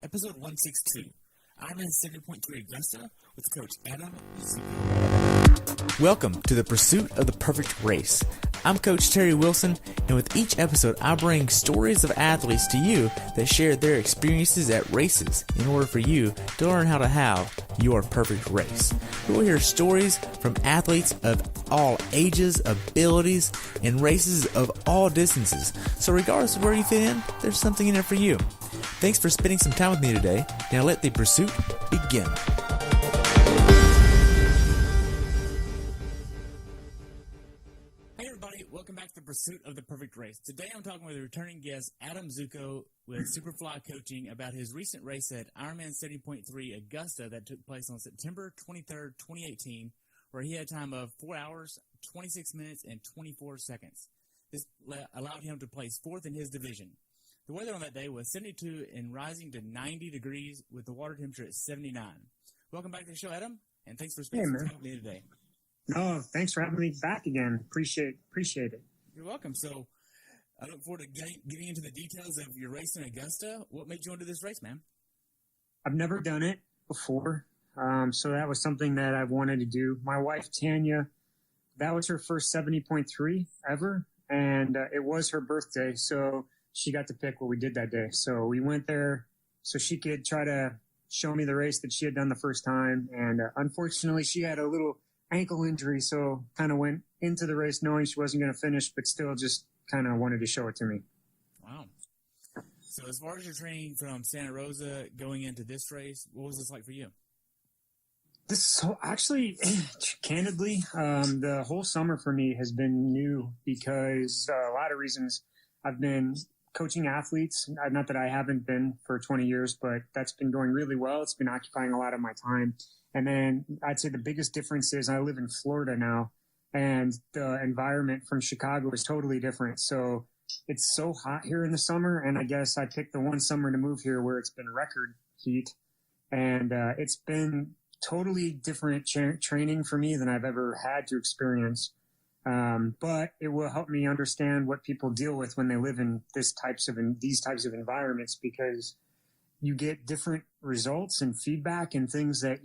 Episode 162, IRONMAN 70.3 Augusta with Coach Adam Zucco. Welcome to the pursuit of the perfect race. I'm Coach Terry Wilson, and with each episode, I bring stories of athletes to you that share their experiences at races in order for you to learn how to have your perfect race. We will hear stories from athletes of all ages, abilities, and races of all distances. So regardless of where you fit in, there's something in it for you. Thanks for spending some time with me today. Now let the pursuit begin. Hey everybody, welcome back to the Pursuit of the Perfect Race. Today I'm talking with a returning guest, Adam Zucco with SuperFly Coaching, about his recent race at IRONMAN 70.3 Augusta that took place on September 23rd, 2018, where he had a time of 4 hours, 26 minutes, and 24 seconds. This allowed him to place fourth in his division. The weather on that day was 72 and rising to 90 degrees with the water temperature at 79. Welcome back to the show, Adam, and thanks for spending some time with me today. No, thanks for having me back again. Appreciate it. You're welcome. So I look forward to getting into the details of your race in Augusta. What made you want to do this race, man? I've never done it before, so that was something that I wanted to do. My wife, Tanya, that was her first 70.3 ever, and it was her birthday, so she got to pick what we did that day. So we went there so she could try to show me the race that she had done the first time, and unfortunately she had a little ankle injury, so kind of went into the race knowing she wasn't going to finish, but still just kind of wanted to show it to me. Wow. So as far as your training from Santa Rosa going into this race, what was this like for you? Actually, candidly, the whole summer for me has been new because a lot of reasons. I've been coaching athletes, not that I haven't been for 20 years, but that's been going really well. It's been occupying a lot of my time. And then I'd say the biggest difference is I live in Florida now, and the environment from Chicago is totally different. So it's so hot here in the summer, and I guess I picked the one summer to move here where it's been record heat, and it's been totally different training for me than I've ever had to experience. But it will help me understand what people deal with when they live in these types of environments, because you get different results and feedback and things that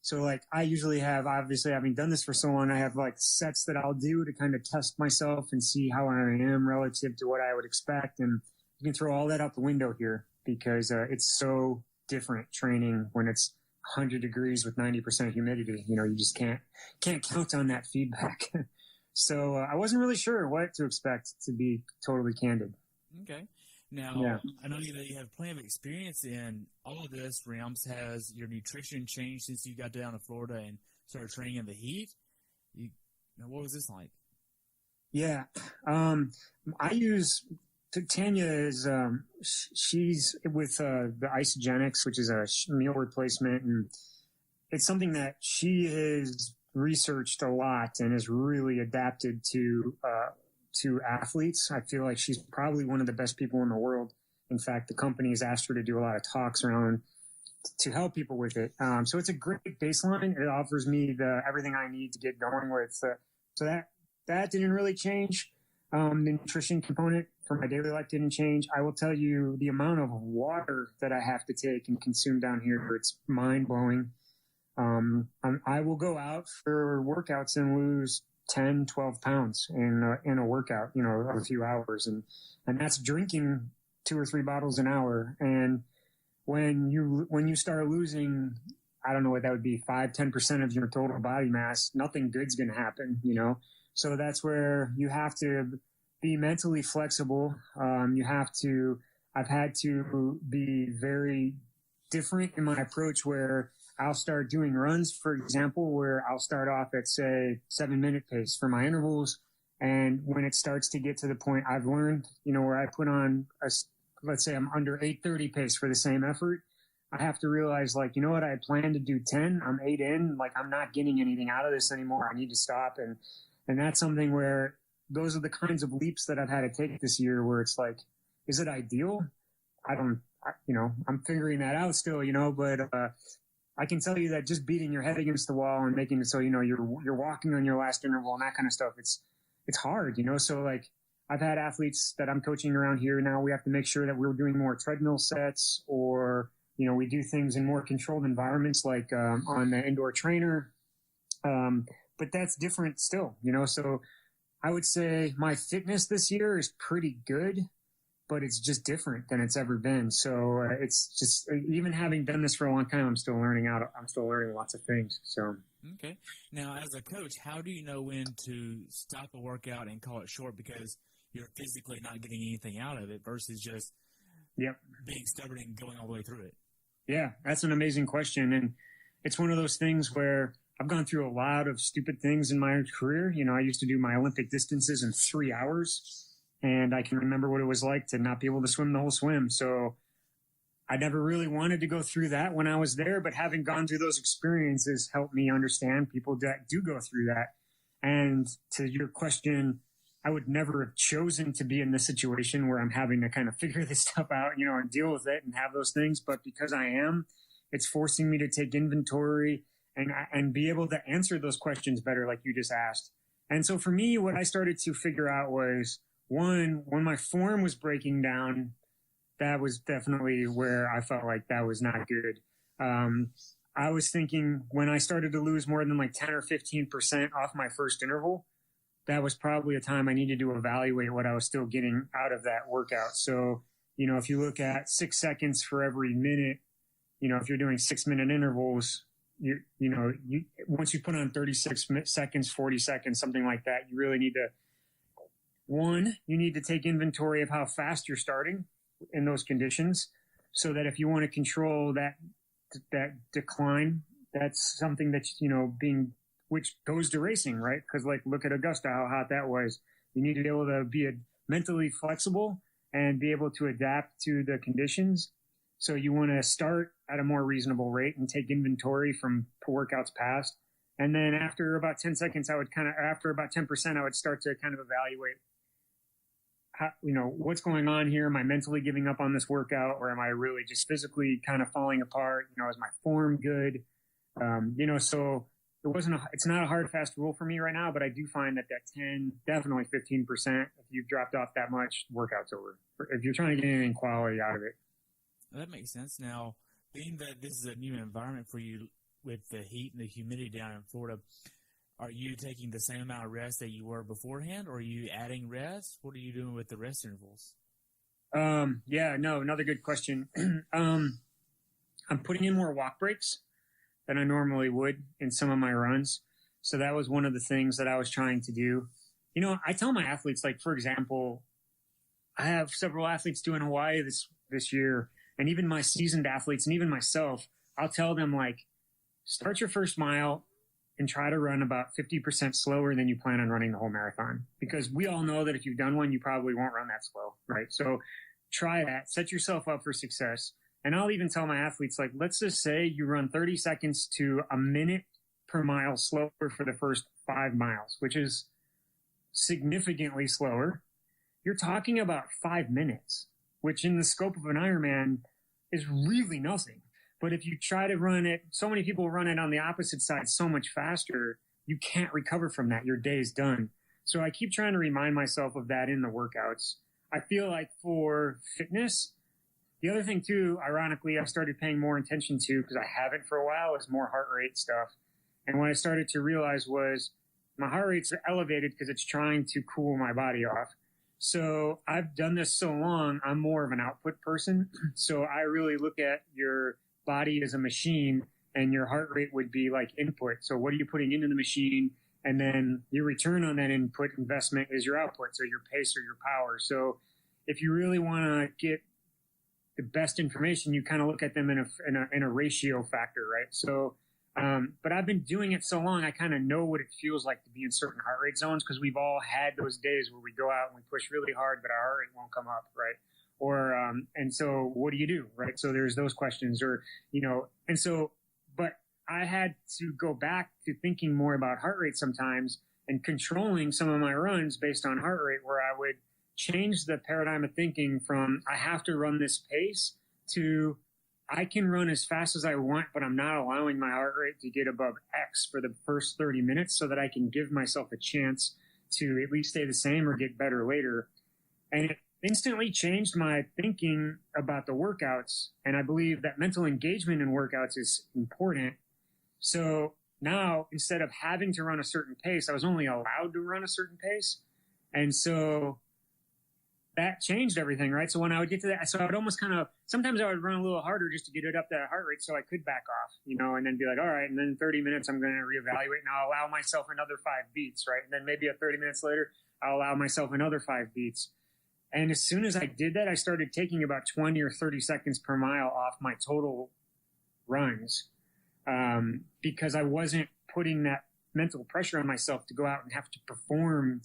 so like I usually have, obviously having done this for so long, I have like sets that I'll do to kind of test myself and see how I am relative to what I would expect. And you can throw all that out the window here because, it's so different training when it's 100 degrees with 90% humidity. You just can't count on that feedback. So I wasn't really sure what to expect, to be totally candid. Okay. Now, I know that you have plenty of experience in all of this realms. Has your nutrition changed since you got down to Florida and started training in the heat? What was this like? Yeah. I use Tanya is she's with the Isogenics, which is a meal replacement, and it's something that she has researched a lot and has really adapted to athletes. I feel like she's probably one of the best people in the world. In fact, the company has asked her to do a lot of talks around to help people with it. So it's a great baseline. It offers me everything I need to get going with. So that didn't really change. The nutrition component for my daily life didn't change. I will tell you the amount of water that I have to take and consume down here, it's mind blowing. I will go out for workouts and lose 10, 12 pounds in a workout, of a few hours. And that's drinking 2 or 3 bottles an hour. And when you start losing, I don't know what that would be, 5-10% of your total body mass, nothing good's going to happen, So that's where you have to be mentally flexible. I've had to be very different in my approach, where I'll start doing runs, for example, where I'll start off at, say, 7-minute pace for my intervals. And when it starts to get to the point I've learned, where I put on, let's say I'm under 8:30 pace for the same effort, I have to realize, like, you know what, I planned to do 10, I'm 8 in, like, I'm not getting anything out of this anymore. I need to stop. And that's something where those are the kinds of leaps that I've had to take this year, where it's like, is it ideal? I'm figuring that out still, but, I can tell you that just beating your head against the wall and making it so, you're walking on your last interval and that kind of stuff, it's hard, So like, I've had athletes that I'm coaching around here now. We have to make sure that we're doing more treadmill sets, or, we do things in more controlled environments, like on the indoor trainer. But that's different still, so I would say my fitness this year is pretty good, but it's just different than it's ever been. So it's just, even having done this for a long time, I'm still learning lots of things. So. Okay. Now, as a coach, how do you know when to stop a workout and call it short because you're physically not getting anything out of it versus just being stubborn and going all the way through it? Yeah, that's an amazing question. And it's one of those things where I've gone through a lot of stupid things in my career. I used to do my Olympic distances in 3 hours, and I can remember what it was like to not be able to swim the whole swim. So I never really wanted to go through that when I was there, but having gone through those experiences helped me understand people that do go through that. And to your question, I would never have chosen to be in this situation where I'm having to kind of figure this stuff out, and deal with it and have those things. But because I am, it's forcing me to take inventory and be able to answer those questions better, like you just asked. And so for me, what I started to figure out was, one, when my form was breaking down, that was definitely where I felt like that was not good. I was thinking when I started to lose more than like 10 or 15% off my first interval, that was probably a time I needed to evaluate what I was still getting out of that workout. So, if you look at 6 seconds for every minute, if you're doing 6-minute intervals, once you put on 36 seconds, 40 seconds, something like that, you really need to, you need to take inventory of how fast you're starting in those conditions, so that if you want to control that decline, that's something that's, which goes to racing, right? Because look at Augusta, how hot that was. You need to be able to be mentally flexible and be able to adapt to the conditions. So you want to start at a more reasonable rate and take inventory from workouts past. And then after about 10 seconds, after about 10%, I would start to kind of evaluate how, what's going on here? Am I mentally giving up on this workout, or am I really just physically kind of falling apart? Is my form good? So it's not a hard, fast rule for me right now, but I do find that 10, definitely 15%, if you've dropped off that much, workout's over. If you're trying to get anything quality out of it. That makes sense. Now, being that this is a new environment for you with the heat and the humidity down in Florida, are you taking the same amount of rest that you were beforehand, or are you adding rest? What are you doing with the rest intervals? Another good question. I'm putting in more walk breaks than I normally would in some of my runs. So that was one of the things that I was trying to do. I tell my athletes, for example, I have several athletes doing Hawaii this year, and even my seasoned athletes and even myself, I'll tell them, start your first mile and try to run about 50% slower than you plan on running the whole marathon. Because we all know that if you've done one, you probably won't run that slow, right? So try that, set yourself up for success. And I'll even tell my athletes, let's just say you run 30 seconds to a minute per mile slower for the first 5 miles, which is significantly slower. You're talking about 5 minutes, which in the scope of an Ironman is really nothing. But if you try to run it, so many people run it on the opposite side so much faster, you can't recover from that. Your day's done. So I keep trying to remind myself of that in the workouts. I feel like for fitness, the other thing too, ironically, I've started paying more attention to, because I haven't for a while, is more heart rate stuff. And what I started to realize was my heart rate's elevated because it's trying to cool my body off. So I've done this so long, I'm more of an output person. So I really look at your body as a machine, and your heart rate would be like input. So what are you putting into the machine? And then your return on that input investment is your output, so your pace or your power. So if you really want to get the best information, you kind of look at them in a ratio factor, right? So, but I've been doing it so long, I kind of know what it feels like to be in certain heart rate zones, because we've all had those days where we go out and we push really hard, but our heart rate won't come up, right? Or, and so what do you do, right? So there's those questions, but I had to go back to thinking more about heart rate sometimes and controlling some of my runs based on heart rate, where I would change the paradigm of thinking from I have to run this pace to I can run as fast as I want, but I'm not allowing my heart rate to get above X for the first 30 minutes so that I can give myself a chance to at least stay the same or get better later. And it instantly changed my thinking about the workouts. And I believe that mental engagement in workouts is important. So now, instead of having to run a certain pace, I was only allowed to run a certain pace. And so that changed everything, right? So when I would get to that, so I would almost sometimes I would run a little harder just to get it up that heart rate so I could back off, and then be like, all right, and then in 30 minutes, I'm going to reevaluate and I'll allow myself another 5 beats, right? And then maybe 30 minutes later, I'll allow myself another 5 beats. And as soon as I did that, I started taking about 20 or 30 seconds per mile off my total runs, because I wasn't putting that mental pressure on myself to go out and have to perform.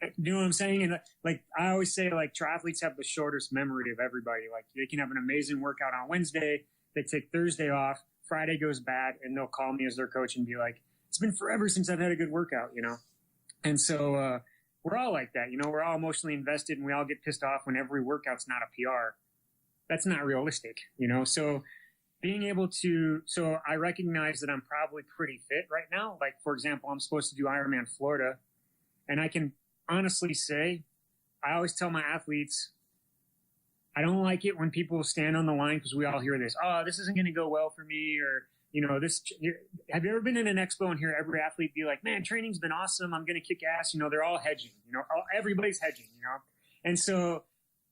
You know what I'm saying? And like I always say, like, triathletes have the shortest memory of everybody. Like, they can have an amazing workout on Wednesday, they take Thursday off, Friday goes bad, and they'll call me as their coach and be like, it's been forever since I've had a good workout, And so we're all like that, we're all emotionally invested, and we all get pissed off when every workout's not a PR. That's not realistic, So being able to, so I recognize that I'm probably pretty fit right now. Like, for example, I'm supposed to do IRONMAN Florida, and I can honestly say, I always tell my athletes, I don't like it when people stand on the line, because we all hear this, oh, this isn't going to go well for me, or, this. Have you ever been in an expo and hear every athlete be like, man, training's been awesome, I'm going to kick ass, they're all hedging, everybody's hedging, And so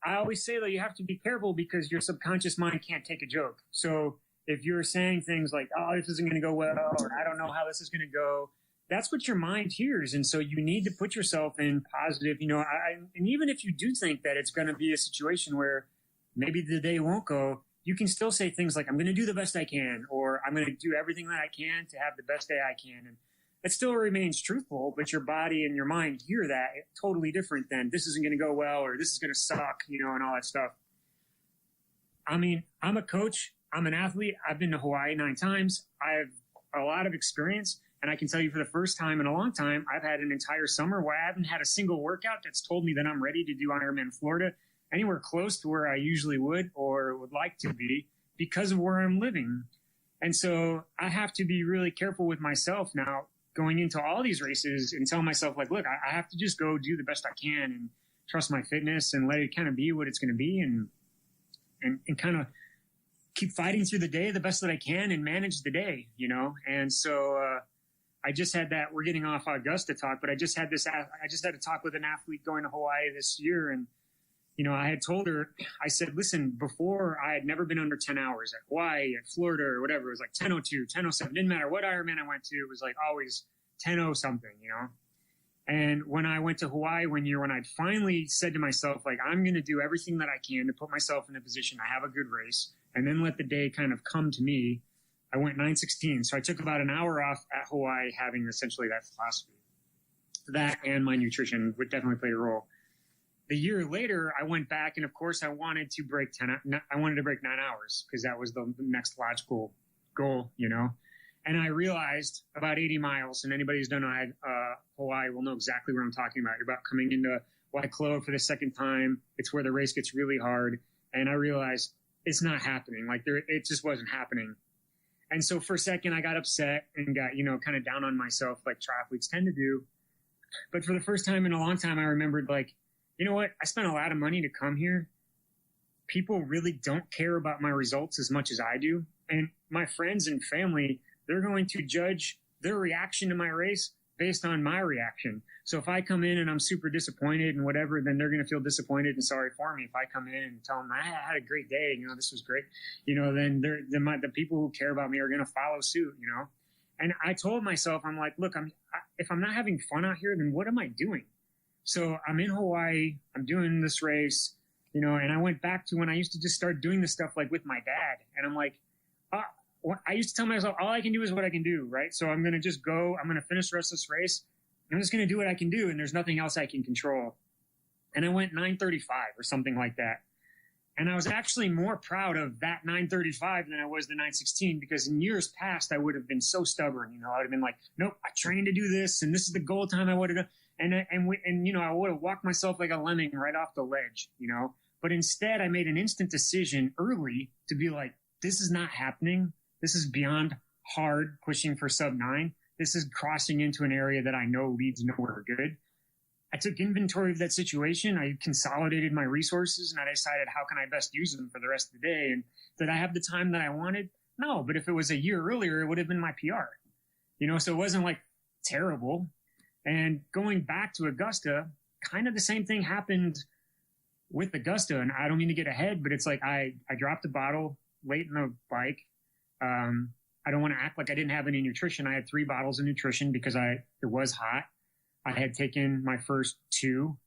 I always say that you have to be careful, because your subconscious mind can't take a joke. So if you're saying things like, oh, this isn't going to go well, or I don't know how this is going to go, that's what your mind hears. And so you need to put yourself in positive, and even if you do think that it's going to be a situation where maybe the day won't go, you can still say things like, I'm going to do the best I can, or I'm going to do everything that I can to have the best day I can. And it still remains truthful, but your body and your mind hear that totally different than this isn't going to go well, or this is going to suck, and all that stuff. I mean, I'm a coach. I'm an athlete. I've been to Hawaii 9 times. I have a lot of experience. And I can tell you, for the first time in a long time, I've had an entire summer where I haven't had a single workout that's told me that I'm ready to do IRONMAN Florida anywhere close to where I usually would or would like to be, because of where I'm living. And so I have to be really careful with myself now going into all these races and tell myself, like, look, I have to just go do the best I can and trust my fitness and let it kind of be what it's going to be, and kind of keep fighting through the day the best that I can and manage the day, And so, I just had that, we're getting off Augusta talk, but I just had a talk with an athlete going to Hawaii this year. And, I had told her, I said, listen, before I had never been under 10 hours at Hawaii, at Florida, or whatever. It was like 10:02, 10:07. Didn't matter what Ironman I went to. It was like always 10:0 something, And when I went to Hawaii one year, when I'd finally said to myself, like, I'm going to do everything that I can to put myself in a position to have a good race and then let the day kind of come to me, I went 9:16. So I took about an hour off at Hawaii, having essentially that philosophy. That and my nutrition would definitely play a role. The year later, I went back, and of course I wanted to break 9 hours, because that was the next logical goal, And I realized about 80 miles, and anybody who's done Hawaii will know exactly what I'm talking about. You're about coming into Waikoloa for the second time. It's where the race gets really hard. And I realized it's not happening. Like, it just wasn't happening. And so for a second, I got upset and got, kind of down on myself, like triathletes tend to do. But for the first time in a long time, I remembered, like, you know what? I spent a lot of money to come here. People really don't care about my results as much as I do. And my friends and family, they're going to judge their reaction to my race based on my reaction. So if I come in and I'm super disappointed and whatever, then they're going to feel disappointed and sorry for me. If I come in and tell them I had a great day, this was great, then the people who care about me are going to follow suit, And I told myself, I'm like, look, if I'm not having fun out here, then what am I doing? So I'm in Hawaii, I'm doing this race, and I went back to when I used to just start doing this stuff like with my dad. And I'm like, I used to tell myself, all I can do is what I can do, right? So I'm going to just go, I'm going to finish the rest of this race. I'm just going to do what I can do, and there's nothing else I can control. And I went 9:35 or something like that. And I was actually more proud of that 9:35 than I was the 9:16, because in years past, I would have been so stubborn. I would have been like, nope, I trained to do this, and this is the goal time I would have done. And I would have walked myself like a lemming right off the ledge, But instead, I made an instant decision early to be like, this is not happening. This is beyond hard pushing for sub 9. This is crossing into an area that I know leads nowhere good. I took inventory of that situation. I consolidated my resources and I decided how can I best use them for the rest of the day. And did I have the time that I wanted? No, but if it was a year earlier, it would have been my PR, so it wasn't like terrible. And going back to Augusta, kind of the same thing happened with Augusta. And I don't mean to get ahead, but it's like I dropped a bottle late in the bike. I don't want to act like I didn't have any nutrition. I had 3 bottles of nutrition because it was hot. I had taken my first 2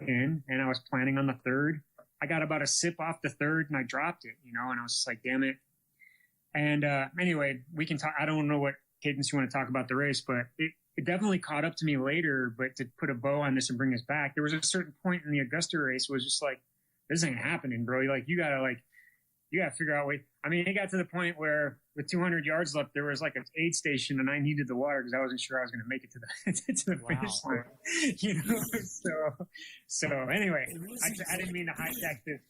in, and I was planning on the 3rd. I got about a sip off the 3rd, and I dropped it, and I was just like, damn it. And anyway, we can talk. I don't know what cadence you want to talk about the race, but it definitely caught up to me later. But to put a bow on this and bring us back, there was a certain point in the Augusta race where it was just like, this ain't happening, bro. You gotta figure out a way. I mean, it got to the point where with 200 yards left, there was like an aid station, and I needed the water because I wasn't sure I was going to make it to the finish line. So anyway, really I didn't mean to hijack this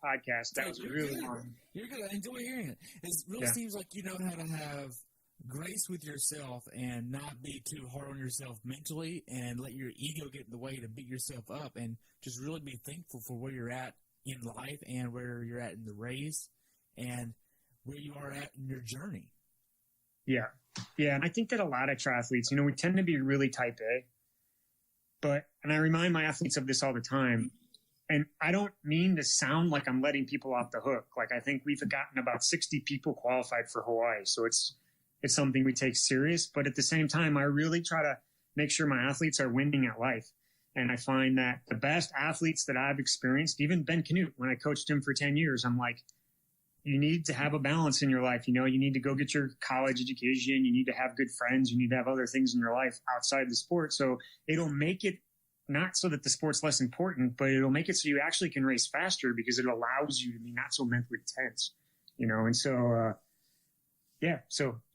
podcast. That was really fun. You're good. I enjoy hearing it. It really seems like you know how to have grace with yourself and not be too hard on yourself mentally, and let your ego get in the way to beat yourself up, and just really be thankful for where you're at in life and where you're at in the race and where you are at in your journey. Yeah. And I think that a lot of triathletes, we tend to be really type A, and I remind my athletes of this all the time. And I don't mean to sound like I'm letting people off the hook. Like, I think we've gotten about 60 people qualified for Hawaii. So it's something we take serious, but at the same time, I really try to make sure my athletes are winning at life. And I find that the best athletes that I've experienced, even Ben Canute, when I coached him for 10 years, I'm like, you need to have a balance in your life. You need to go get your college education. You need to have good friends. You need to have other things in your life outside the sport. So it'll make it not so that the sport's less important, but it'll make it so you actually can race faster because it allows you to be not so mentally tense, and so,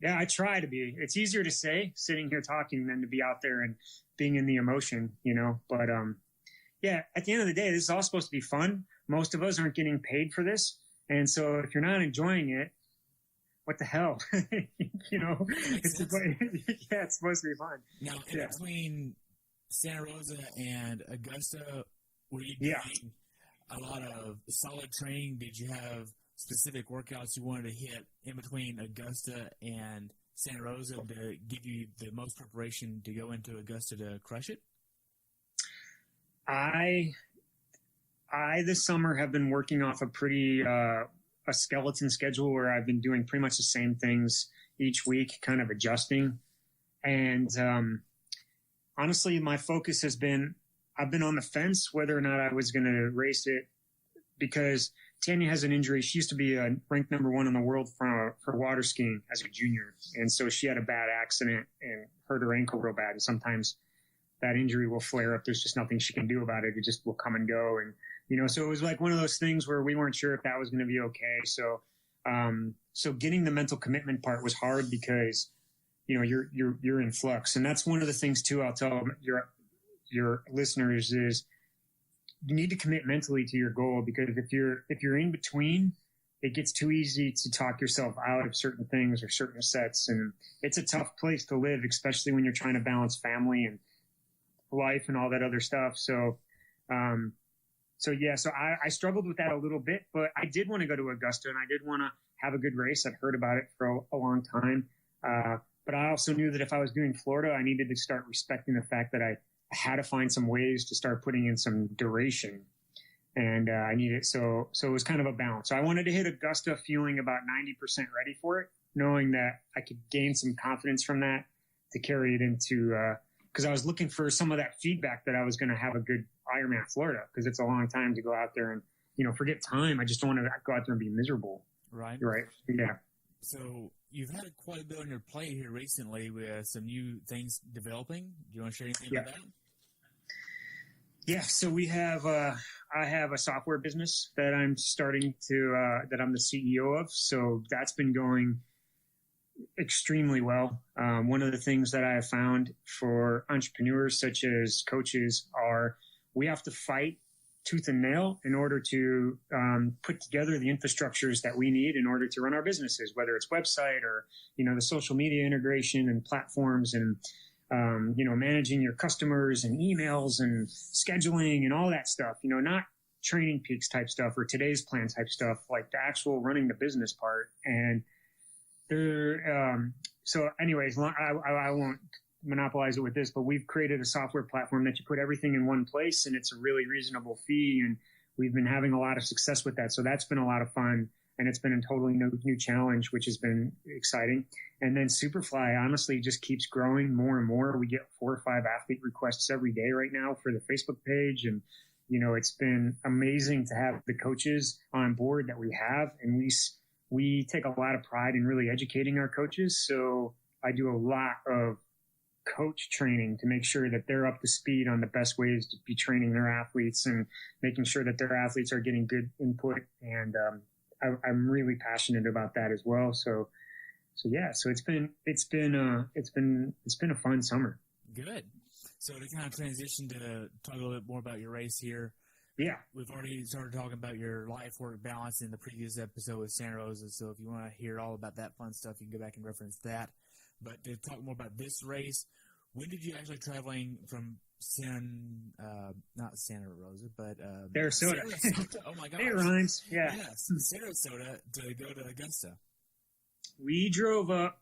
I try to be. It's easier to say sitting here talking than to be out there and being in the emotion, but at the end of the day, this is all supposed to be fun. Most of us aren't getting paid for this. And so if you're not enjoying it, what the hell? It's supposed to be fun. Now, in between Santa Rosa and Augusta, were you doing a lot of solid training? Did you have specific workouts you wanted to hit in between Augusta and Santa Rosa to give you the most preparation to go into Augusta to crush it? I this summer have been working off a pretty a skeleton schedule where I've been doing pretty much the same things each week, kind of adjusting. And honestly, my focus has been, I've been on the fence whether or not I was going to race it because Tanya has an injury. She used to be ranked number 1 in the world for water skiing as a junior. And so she had a bad accident and hurt her ankle real bad. And sometimes that injury will flare up. There's just nothing she can do about it. It just will come and go. And, so it was like one of those things where we weren't sure if that was going to be okay. So, so getting the mental commitment part was hard because, you're in flux. And that's one of the things too, I'll tell your listeners is you need to commit mentally to your goal, because if you're in between, it gets too easy to talk yourself out of certain things or certain sets. And it's a tough place to live, especially when you're trying to balance family and life and all that other stuff. So I struggled with that a little bit, but I did want to go to Augusta and I did want to have a good race. I'd heard about it for a long time. But I also knew that if I was doing Florida, I needed to start respecting the fact that I had to find some ways to start putting in some duration. And I needed, so it was kind of a balance. So I wanted to hit Augusta feeling about 90% ready for it, knowing that I could gain some confidence from that to carry it into, because I was looking for some of that feedback that I was going to have a good Ironman Florida, because it's a long time to go out there and, forget time. I just don't want to go out there and be miserable. Right. Yeah. So you've had quite a bit on your plate here recently with some new things developing. Do you want to share anything about that? Yeah. So we have, I have a software business that I'm starting to, that I'm the CEO of. So that's been going extremely well. One of the things that I have found for entrepreneurs such as coaches are we have to fight tooth and nail in order to put together the infrastructures that we need in order to run our businesses, whether it's website or, the social media integration and platforms. And managing your customers and emails and scheduling and all that stuff, not Training Peaks type stuff or today's plan type stuff, like the actual running the business part. And so anyways, I won't monopolize it with this, but we've created a software platform that you put everything in one place and it's a really reasonable fee. And we've been having a lot of success with that. So that's been a lot of fun. And it's been a totally new challenge, which has been exciting. And then SuperFly honestly just keeps growing more and more. We get 4 or 5 athlete requests every day right now for the Facebook page. And, it's been amazing to have the coaches on board that we have. And we take a lot of pride in really educating our coaches. So I do a lot of coach training to make sure that they're up to speed on the best ways to be training their athletes and making sure that their athletes are getting good input. And, I'm really passionate about that as well. So yeah, so it's been a fun summer. Good. So to kind of transition to talk a little bit more about your race here. Yeah. We've already started talking about your life-work balance in the previous episode with Santa Rosa. So if you want to hear all about that fun stuff, you can go back and reference that. But to talk more about this race, when did you actually traveling from not Santa Rosa, but Sarasota. Oh my gosh. It rhymes. Yeah. Yes, Sarasota to go to Augusta. We drove up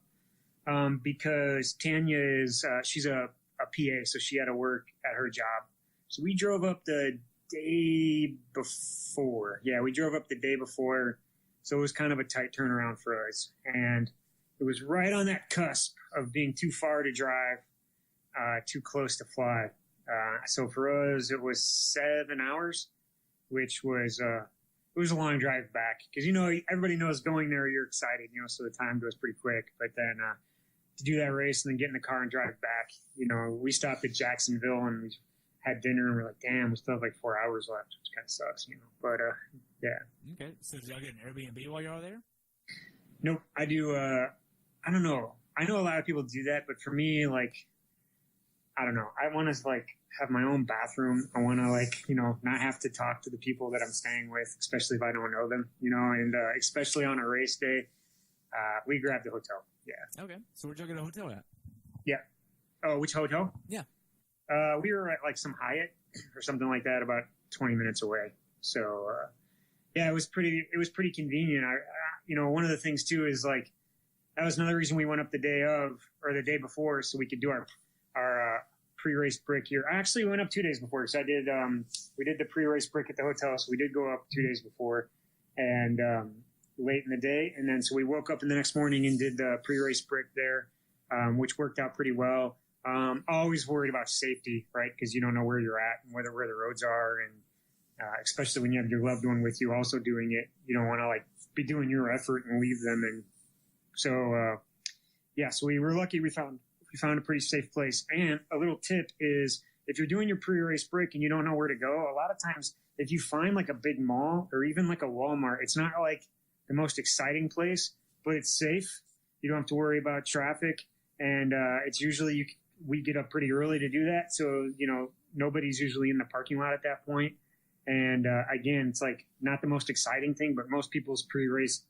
because Tanya is she's a PA, so she had to work at her job. So we drove up the day before. Yeah, we drove up the day before. So it was kind of a tight turnaround for us. And it was right on that cusp of being too far to drive, too close to fly. So for us, it was 7 hours, which was, it was a long drive back because, everybody knows going there, you're excited, so the time goes pretty quick. But then, to do that race and then get in the car and drive back, we stopped at Jacksonville and we had dinner and we're like, damn, we still have like 4 hours left, which kind of sucks, but, yeah. Okay. So did y'all get an Airbnb while y'all there? Nope. I do, I don't know. I know a lot of people do that, but for me, I don't know. I want to have my own bathroom. I want to not have to talk to the people that I'm staying with, especially if I don't know them, and especially on a race day, we grabbed a hotel. Yeah. Okay. So where'd y'all get a hotel at? Yeah. Oh, which hotel? Yeah. We were at some Hyatt or something like that, about 20 minutes away. So, yeah, it was pretty convenient. One of the things too is that was another reason we went up the day of or the day before so we could do our pre-race brick here. I actually went up 2 days before because we did the pre-race brick at the hotel. So we did go up 2 days before and late in the day. And then so we woke up in the next morning and did the pre-race brick there, which worked out pretty well. Always worried about safety, right? Because you don't know where you're at and where the roads are. And especially when you have your loved one with you also doing it, you don't want to be doing your effort and leave them. And so, yeah, so we were lucky we found a pretty safe place. And a little tip is if you're doing your pre-race break and you don't know where to go, a lot of times if you find a big mall or even a Walmart, it's not the most exciting place, but it's safe. You don't have to worry about traffic. And it's usually we get up pretty early to do that. So, nobody's usually in the parking lot at that point. And again, it's not the most exciting thing, but most people's pre-race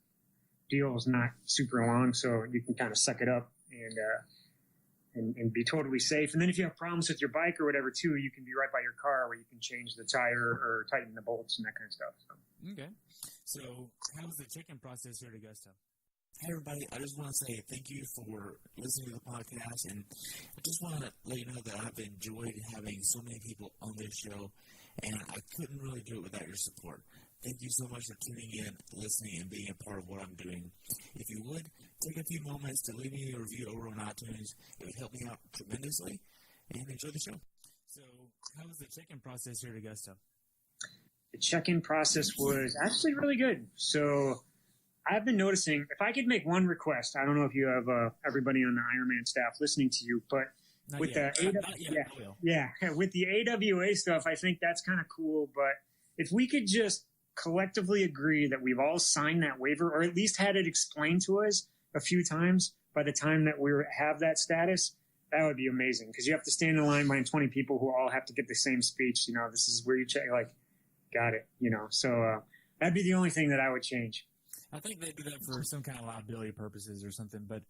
deal is not super long. So you can kind of suck it up and be totally safe. And then if you have problems with your bike or whatever too, you can be right by your car where you can change the tire or tighten the bolts and that kind of stuff. So. Okay. So how was the check-in process here at Augusta? Hey everybody, I just want to say thank you for listening to the podcast, and I just want to let you know that I've enjoyed having so many people on this show, and I couldn't really do it without your support. Thank you so much for tuning in, listening, and being a part of what I'm doing. If you would, take a few moments to leave me a review over on iTunes. It would help me out tremendously, and enjoy the show. So how was the check-in process here at Augusta? The check-in process was actually really good. So I've been noticing, if I could make one request, I don't know if you have everybody on the Ironman staff listening to you, but Not with yet. with the AWA stuff, I think that's kind of cool. But if we could just collectively agree that we've all signed that waiver, or at least had it explained to us a few times by the time that we have that status, that would be amazing. Because you have to stand in line behind 20 people who all have to get the same speech. This is where you check, got it. So that'd be the only thing that I would change. I think they do that for some kind of liability purposes or something. But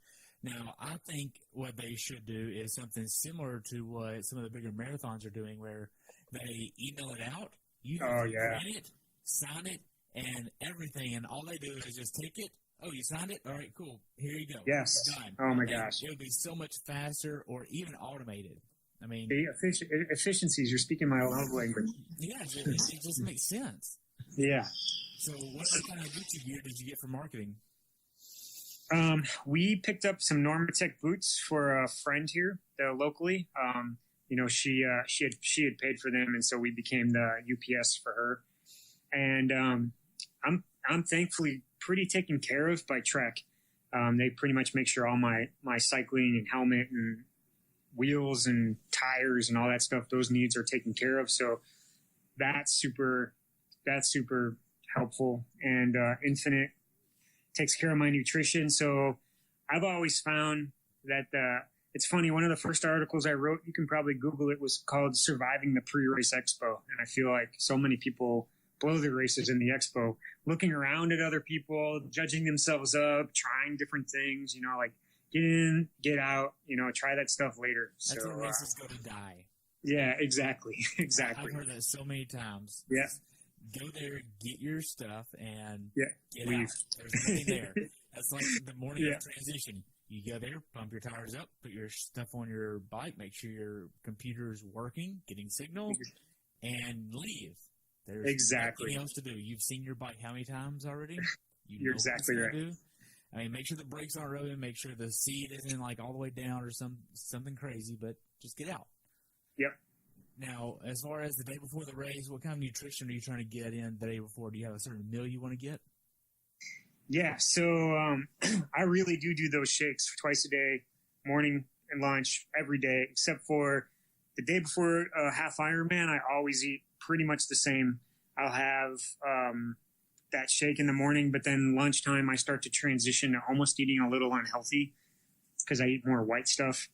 now I think what they should do is something similar to what some of the bigger marathons are doing, where they email it out. You print it, sign it, and everything. And all they do is just take it. Oh, you signed it? All right, cool. Here you go. Yes. Done. Oh, my gosh. It would be so much faster or even automated. I mean, the efficiencies, you're speaking my own language. Yeah, it just makes sense. Yeah. So what kind of Gucci gear did you get for marketing? We picked up some Normatec boots for a friend here locally. She had paid for them, and so we became the UPS for her. And I'm thankfully pretty taken care of by Trek. They pretty much make sure all my cycling and helmet and wheels and tires and all that stuff, those needs are taken care of. So that's super helpful. And Infinite takes care of my nutrition. So I've always found that it's funny. One of the first articles I wrote, you can probably Google it, was called Surviving the Pre-Race Expo. And I feel like so many people blow their races in the expo, looking around at other people, judging themselves up, trying different things, like get in, get out, try that stuff later. That's where races go to die. Yeah, exactly. Exactly. I've heard that so many times. Yeah. Go there, get your stuff, and get leave. out. There's nothing there. That's like the morning of transition. You go there, pump your tires up, put your stuff on your bike, make sure your computer's working, getting signal, and leave. There's nothing else to do. You've seen your bike how many times already? You're exactly right. Do. I mean, make sure the brakes aren't rubbing, make sure the seat isn't like all the way down or something crazy, but just get out. Yep. Now, as far as the day before the race, what kind of nutrition are you trying to get in the day before? Do you have a certain meal you want to get? Yeah, so I really do those shakes twice a day, morning and lunch, every day, except for the day before half Ironman. I always eat pretty much the same. I'll have that shake in the morning, but then lunchtime I start to transition to almost eating a little unhealthy because I eat more white stuff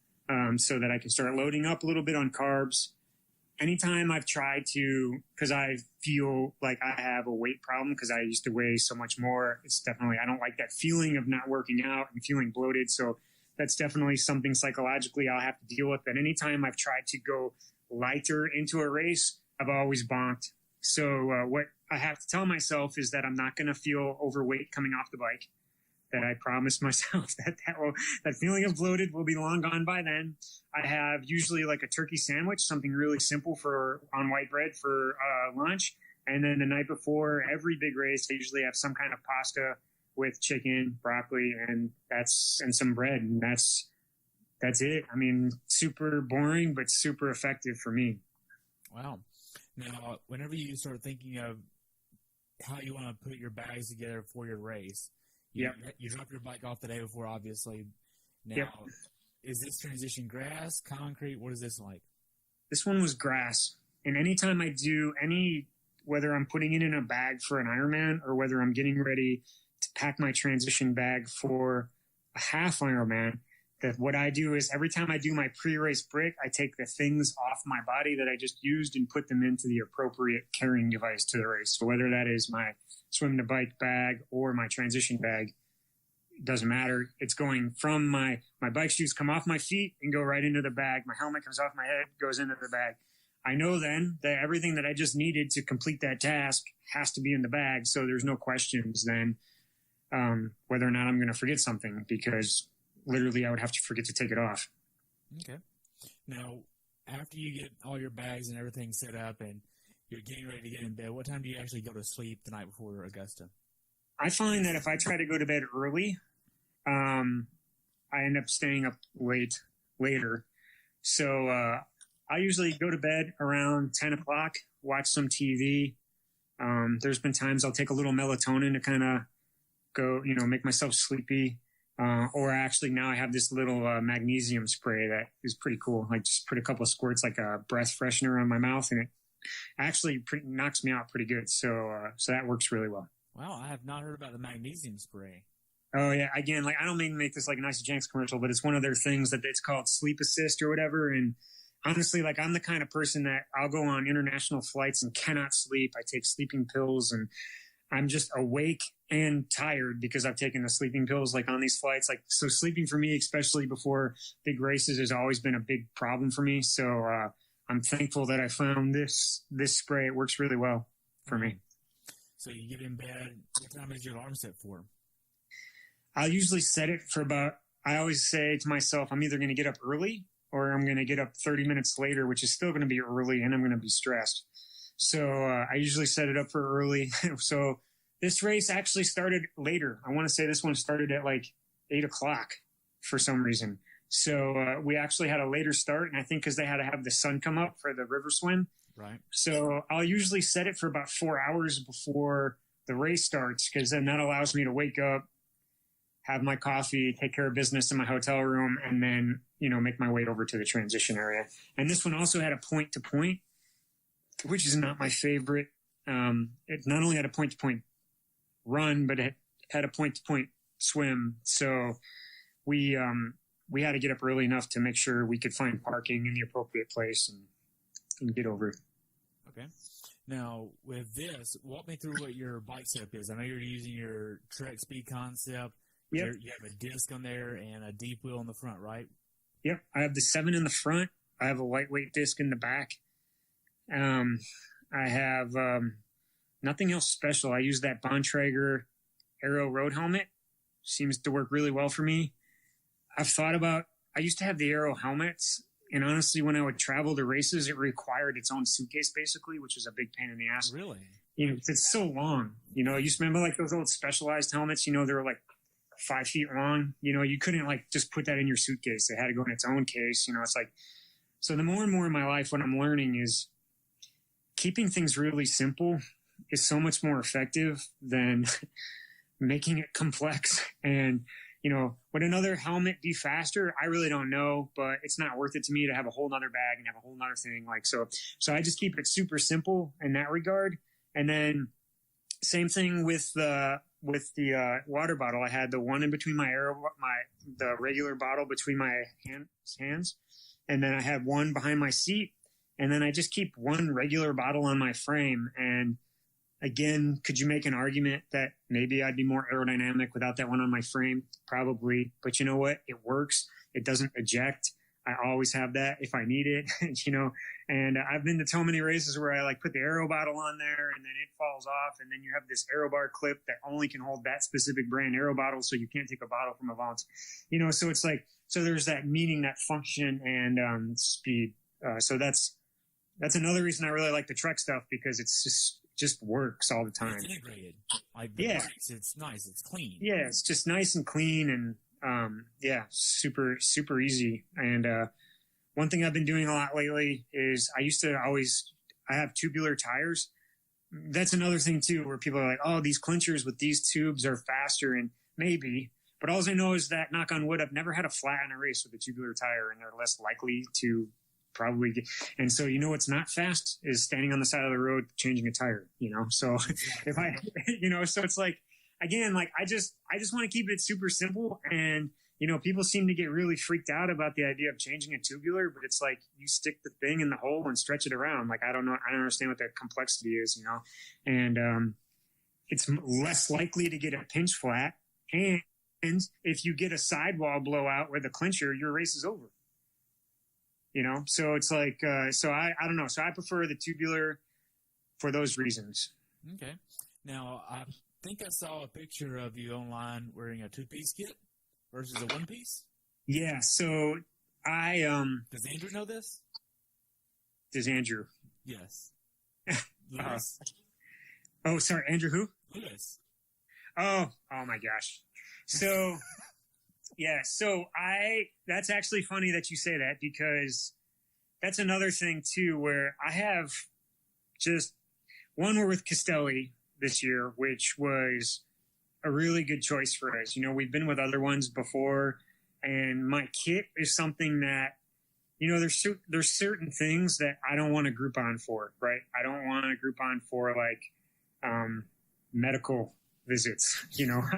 so that I can start loading up a little bit on carbs. Anytime I've tried to, because I feel like I have a weight problem because I used to weigh so much more, it's definitely, I don't like that feeling of not working out and feeling bloated. So that's definitely something psychologically I'll have to deal with. But anytime I've tried to go lighter into a race, I've always bonked. So what I have to tell myself is that I'm not going to feel overweight coming off the bike. That I promised myself that feeling of bloated will be long gone by then. I have usually like a turkey sandwich, something really simple on white bread for lunch. And then the night before every big race, I usually have some kind of pasta with chicken, broccoli, and some bread. And that's it. I mean, super boring, but super effective for me. Wow. Now, whenever you start thinking of how you want to put your bags together for your race, you drop your bike off the day before, obviously. Now, is this transition grass, concrete? What is this like? This one was grass. And anytime I do whether I'm putting it in a bag for an Ironman or whether I'm getting ready to pack my transition bag for a half Ironman, that what I do is every time I do my pre-race break, I take the things off my body that I just used and put them into the appropriate carrying device to the race. So whether that is my swim to bike bag or my transition bag, it doesn't matter. It's going from my bike shoes come off my feet and go right into the bag. My helmet comes off my head, goes into the bag. I know then that everything that I just needed to complete that task has to be in the bag. So there's no questions then whether or not I'm going to forget something, because literally I would have to forget to take it off. Okay. Now, after you get all your bags and everything set up and you're getting ready to get in bed, what time do you actually go to sleep the night before Augusta? I find that if I try to go to bed early, I end up staying up later. So I usually go to bed around 10 o'clock, watch some TV. There's been times I'll take a little melatonin to kind of go, make myself sleepy. Or actually now I have this little magnesium spray that is pretty cool. I just put a couple of squirts like a breath freshener on my mouth, and it actually knocks me out pretty good. So that works really well. Wow, I have not heard about the magnesium spray. Oh yeah, again, like I don't mean to make this like an Isogenics commercial, but it's one of their things that it's called Sleep Assist or whatever. And honestly, like I'm the kind of person that I'll go on international flights and cannot sleep. I take sleeping pills and I'm just awake and tired because I've taken the sleeping pills like on these flights. Like, so sleeping for me, especially before big races, has always been a big problem for me. So I'm thankful that I found this spray. It works really well for me. So you get in bed, what time is your alarm set for? I'll usually set it for I always say to myself, I'm either going to get up early or I'm going to get up 30 minutes later, which is still going to be early, and I'm going to be stressed. So I usually set it up for early. So this race actually started later. I want to say this one started at like 8 o'clock for some reason. So we actually had a later start, and I think because they had to have the sun come up for the river swim. Right. So I'll usually set it for about 4 hours before the race starts, because then that allows me to wake up, have my coffee, take care of business in my hotel room, and then, make my way over to the transition area. And this one also had a point-to-point, which is not my favorite. It not only had a point-to-point run, but it had a point-to-point swim. So we had to get up early enough to make sure we could find parking in the appropriate place and get over. Okay. Now, with this, walk me through what your bike setup is. I know you're using your Trek Speed concept. Yep. You have a disc on there and a deep wheel in the front, right? Yep. I have the 7 in the front. I have a lightweight disc in the back. I have nothing else special. I use that Bontrager Aero road helmet. Seems to work really well for me. I've thought about, I used to have the Aero helmets, and honestly, when I would travel to races, it required its own suitcase, basically, which is a big pain in the ass. Really? It's so long. You used to remember like those old Specialized helmets, they were like 5 feet long. You couldn't like just put that in your suitcase. It had to go in its own case. It's like, so the more and more in my life, what I'm learning is keeping things really simple is so much more effective than making it complex. And, would another helmet be faster? I really don't know, but it's not worth it to me to have a whole nother bag and have a whole nother thing. Like, so I just keep it super simple in that regard. And then same thing with the water bottle. I had the one in between the regular bottle between my hands. And then I had one behind my seat. And then I just keep one regular bottle on my frame. And again, could you make an argument that maybe I'd be more aerodynamic without that one on my frame? Probably. But you know what? It works. It doesn't eject. I always have that if I need it, and I've been to so many races where I like put the aero bottle on there and then it falls off. And then you have this aero bar clip that only can hold that specific brand aero bottle. So you can't take a bottle from a volunteer, so it's like, so there's that meaning, that function and speed. So that's another reason I really like the Trek stuff, because it's just works all the time. It's integrated. Like the brakes, it's nice. It's clean. Yeah, it's just nice and clean, and super, super easy. And one thing I've been doing a lot lately is I have tubular tires. That's another thing too, where people are like, oh, these clinchers with these tubes are faster, and maybe. But all I know is that, knock on wood, I've never had a flat in a race with a tubular tire, and they're less likely to probably get. And so, what's not fast is standing on the side of the road changing a tire. So if I, so it's like, again, like I just want to keep it super simple. And people seem to get really freaked out about the idea of changing a tubular, but it's like you stick the thing in the hole and stretch it around. Like I don't understand what that complexity is. And it's less likely to get a pinch flat. And if you get a sidewall blowout where the clincher, your race is over. So it's like, so I don't know. So I prefer the tubular for those reasons. Okay. Now, I think I saw a picture of you online wearing a 2-piece kit versus a 1-piece. Yeah. So does Andrew know this? Does Andrew? Yes. Lewis. Oh, sorry. Andrew who? Lewis. Oh my gosh. So... Yeah, so that's actually funny that you say that, because that's another thing too, where I have just one, we're with Castelli this year, which was a really good choice for us. We've been with other ones before, and my kit is something that, there's certain things that I don't want to group on for, right? I don't want to group on for like medical visits.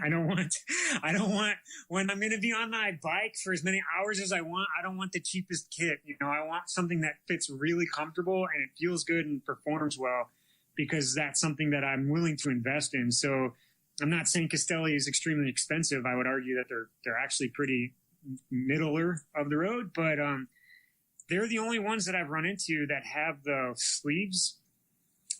I don't want when I'm going to be on my bike for as many hours as I want, I don't want the cheapest kit. I want something that fits really comfortable and it feels good and performs well, because that's something that I'm willing to invest in. So I'm not saying Castelli is extremely expensive. I would argue that they're actually pretty middler of the road, but they're the only ones that I've run into that have the sleeves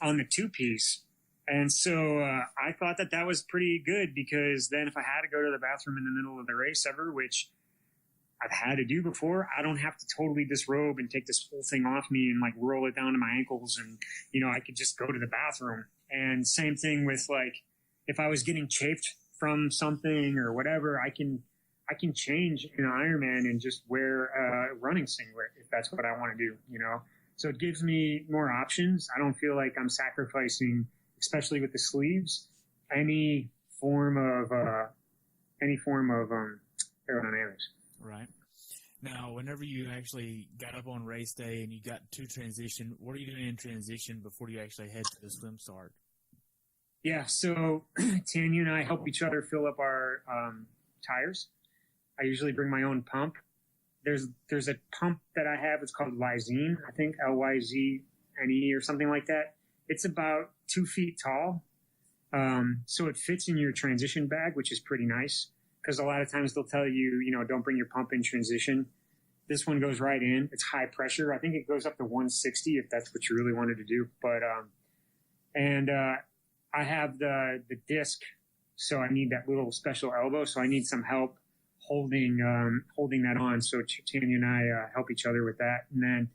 on the two-piece. And so I thought that was pretty good, because then if I had to go to the bathroom in the middle of the race ever, which I've had to do before, I don't have to totally disrobe and take this whole thing off me and like roll it down to my ankles, and I could just go to the bathroom. And same thing with like if I was getting chafed from something or whatever, I can change in Ironman and just wear a running singlet if that's what I want to do, So it gives me more options. I don't feel like I'm sacrificing, especially with the sleeves, any form of aerodynamics. Right. Now, whenever you actually got up on race day and you got to transition, what are you doing in transition before you actually head to the swim start? Yeah, so Tanya and I help each other fill up our tires. I usually bring my own pump. There's a pump that I have. It's called Lyzine, I think, Lyzne or something like that. It's about 2 feet tall. So it fits in your transition bag, which is pretty nice, because a lot of times they'll tell you, don't bring your pump in transition. This one goes right in. It's high pressure. I think it goes up to 160 if that's what you really wanted to do. But I have the disc, so I need that little special elbow. So I need some help holding that on. So Tanya and I help each other with that. And then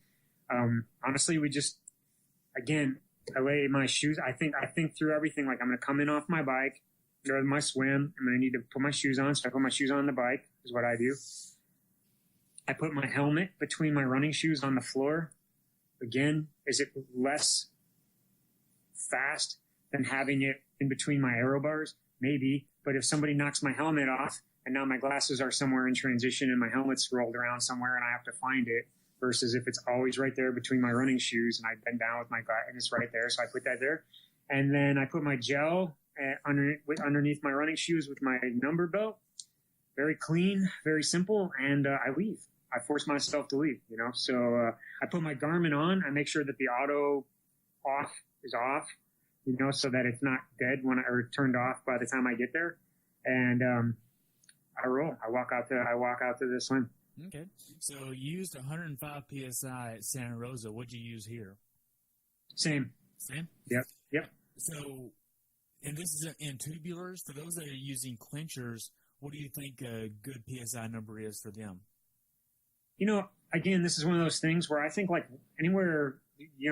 honestly, we just, again, I lay my shoes. I think through everything. Like, I'm going to come in off my bike, go to my swim. I'm going to need to put my shoes on. So I put my shoes on the bike is what I do. I put my helmet between my running shoes on the floor. Again, is it less fast than having it in between my aero bars? Maybe. But if somebody knocks my helmet off and now my glasses are somewhere in transition and my helmet's rolled around somewhere and I have to find it, versus if it's always right there between my running shoes and I bend down with my glass and it's right there. So I put that there. And then I put my gel underneath my running shoes with my number belt. Very clean, very simple. And I leave. I force myself to leave, So I put my Garmin on. I make sure that the auto off is off, so that it's not dead or turned off by the time I get there. And I roll. I walk out to the swim. Okay. So you used 105 PSI at Santa Rosa. What'd you use here? Same? Yep. So, and this is in tubulars. For those that are using clinchers, what do you think a good PSI number is for them? Again, this is one of those things where I think like anywhere,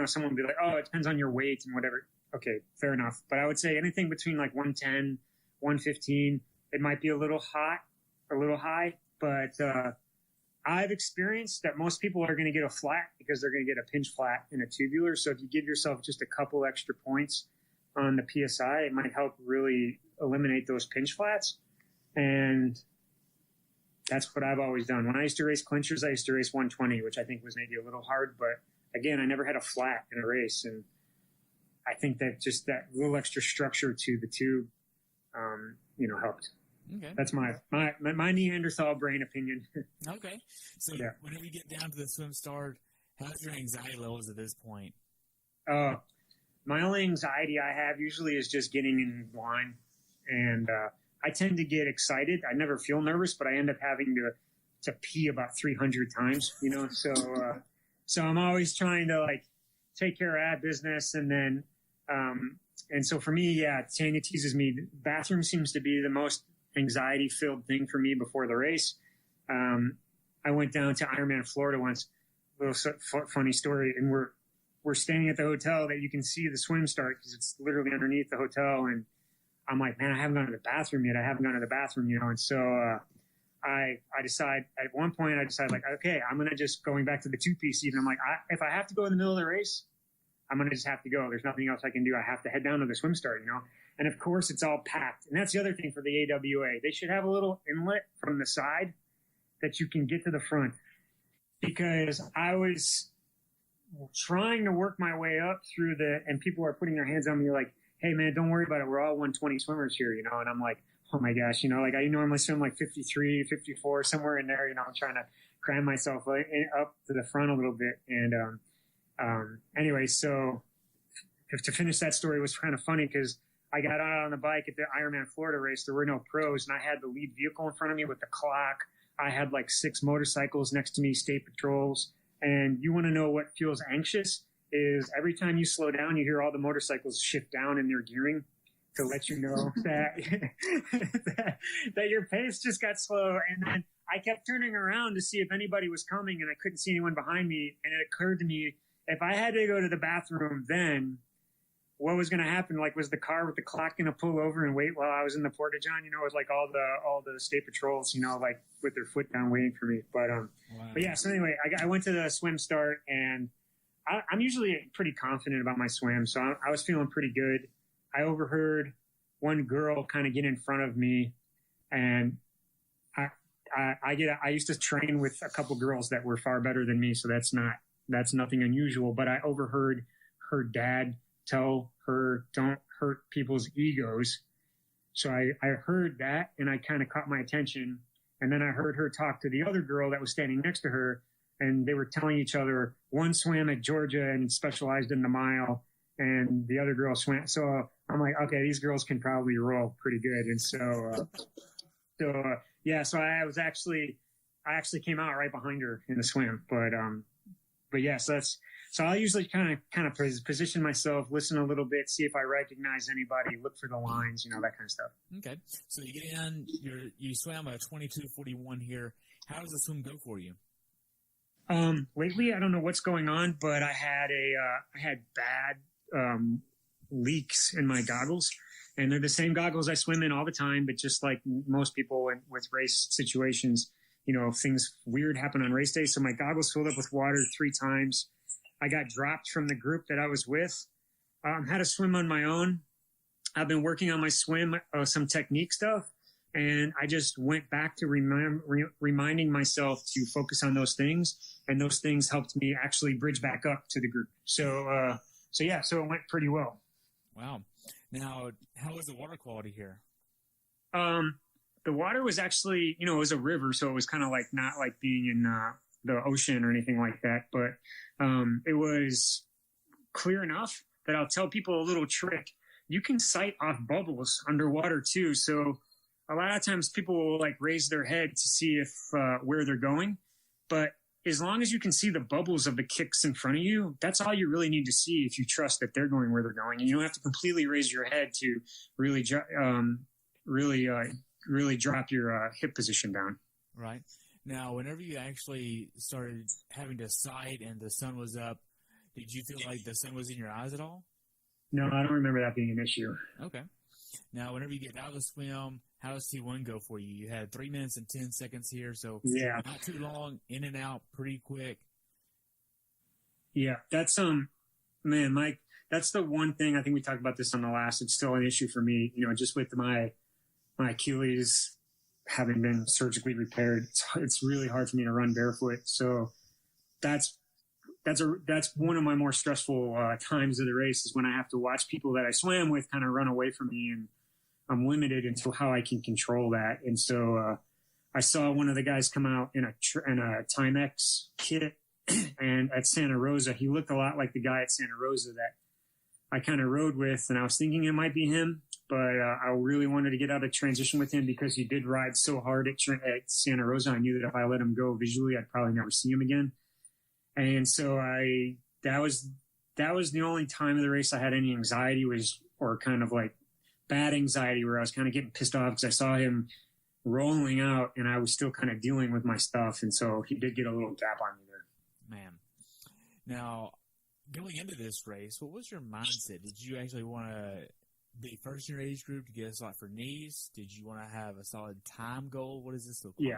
someone would be like, oh, it depends on your weight and whatever. Okay, fair enough. But I would say anything between like 110, 115, it might be a little hot, a little high, but I've experienced that most people are going to get a flat because they're going to get a pinch flat in a tubular. So if you give yourself just a couple extra points on the PSI, it might help really eliminate those pinch flats. And that's what I've always done. When I used to race clinchers, I used to race 120, which I think was maybe a little hard. But again, I never had a flat in a race. And I think that just that little extra structure to the tube, helped. Okay. That's my Neanderthal brain opinion. Okay. So whenever you get down to the swim start, how's your anxiety levels at this point? My only anxiety I have usually is just getting in line. And I tend to get excited. I never feel nervous, but I end up having to pee about 300 times, So I'm always trying to like take care of that business. And then, and so for me, Tanya teases me. Bathroom seems to be the most anxiety-filled thing for me before the race. I went down to IRONMAN Florida once. A little funny story, and we're staying at the hotel that you can see the swim start because it's literally underneath the hotel. And I'm like, man, I haven't gone to the bathroom yet. And so I decide at one point, like, okay, I'm gonna just going back to the two-piece. Even I'm like, if I have to go in the middle of the race, I'm gonna just have to go. There's nothing else I can do. I have to head down to the swim start, And of course, it's all packed. And that's the other thing for the AWA. They should have a little inlet from the side that you can get to the front. Because I was trying to work my way up through and people are putting their hands on me like, hey, man, don't worry about it. We're all 120 swimmers here, And I'm like, oh, my gosh, like I normally swim like 53, 54, somewhere in there. I'm trying to cram myself up to the front a little bit. And anyway, so to finish that story was kind of funny because I got out on the bike at the IRONMAN Florida race. There were no pros, and I had the lead vehicle in front of me with the clock. I had like 6 motorcycles next to me, state patrols. And you want to know what feels anxious is every time you slow down, you hear all the motorcycles shift down in their gearing to let you know that your pace just got slow. And then I kept turning around to see if anybody was coming, and I couldn't see anyone behind me. And it occurred to me, if I had to go to the bathroom then, what was going to happen? Like, was the car with the clock going to pull over and wait while I was in the porta-john? With like all the state patrols, like with their foot down waiting for me. But Wow. but yeah. So anyway, I went to the swim start, and I'm usually pretty confident about my swim, so I was feeling pretty good. I overheard one girl kind of get in front of me, and I used to train with a couple girls that were far better than me, so that's nothing unusual. But I overheard her dad tell her, don't hurt people's egos. So I heard that, and I kind of caught my attention. And then I heard her talk to the other girl that was standing next to her, and they were telling each other, one swam at Georgia and specialized in the mile, and the other girl swam. So I'm like, okay, these girls can probably roll pretty good. And so I actually came out right behind her in the swim. But yeah, so I'll usually kind of position myself, listen a little bit, see if I recognize anybody, look for the lines, that kind of stuff. Okay. So you get in, you swam a 22:41 here. How does the swim go for you? Lately, I don't know what's going on, but I had bad leaks in my goggles, and they're the same goggles I swim in all the time. But just like most people with race situations, things weird happen on race day. So my goggles filled up with water 3 times. I got dropped from the group that I was with. Had to swim on my own. I've been working on my swim, some technique stuff. And I just went back to reminding myself to focus on those things. And those things helped me actually bridge back up to the group. So it went pretty well. Wow. Now, how was the water quality here? The water was actually, it was a river. So it was kind of like not like being in the ocean or anything like that. But it was clear enough that I'll tell people a little trick. You can sight off bubbles underwater too. So a lot of times people will like raise their head to see if where they're going. But as long as you can see the bubbles of the kicks in front of you, that's all you really need to see if you trust that they're going where they're going. And you don't have to completely raise your head to really drop your hip position down. Right. Now, whenever you actually started having to sight and the sun was up, did you feel like the sun was in your eyes at all? No, I don't remember that being an issue. Okay. Now, whenever you get out of the swim, how does T1 go for you? You had 3 minutes and 10 seconds here, so yeah, not too long, in and out, pretty quick. Yeah, that's man, Mike, that's the one thing. I think we talked about this on the last. It's still an issue for me, just with my Achilles having been surgically repaired. It's really hard for me to run barefoot. So that's one of my more stressful times of the race is when I have to watch people that I swam with kind of run away from me, and I'm limited into how I can control that. And so I saw one of the guys come out in a Timex kit, and at Santa Rosa, he looked a lot like the guy at Santa Rosa that I kind of rode with, and I was thinking it might be him, but I really wanted to get out of transition with him because he did ride so hard at Santa Rosa. I knew that if I let him go visually, I'd probably never see him again. And so that was the only time of the race I had any anxiety, or kind of like bad anxiety, where I was kind of getting pissed off because I saw him rolling out and I was still kind of dealing with my stuff. And so he did get a little gap on me there. Man. Now, going into this race, what was your mindset? Did you actually want to be first in your age group to get a slot for knees? Did you want to have a solid time goal? What does this look like?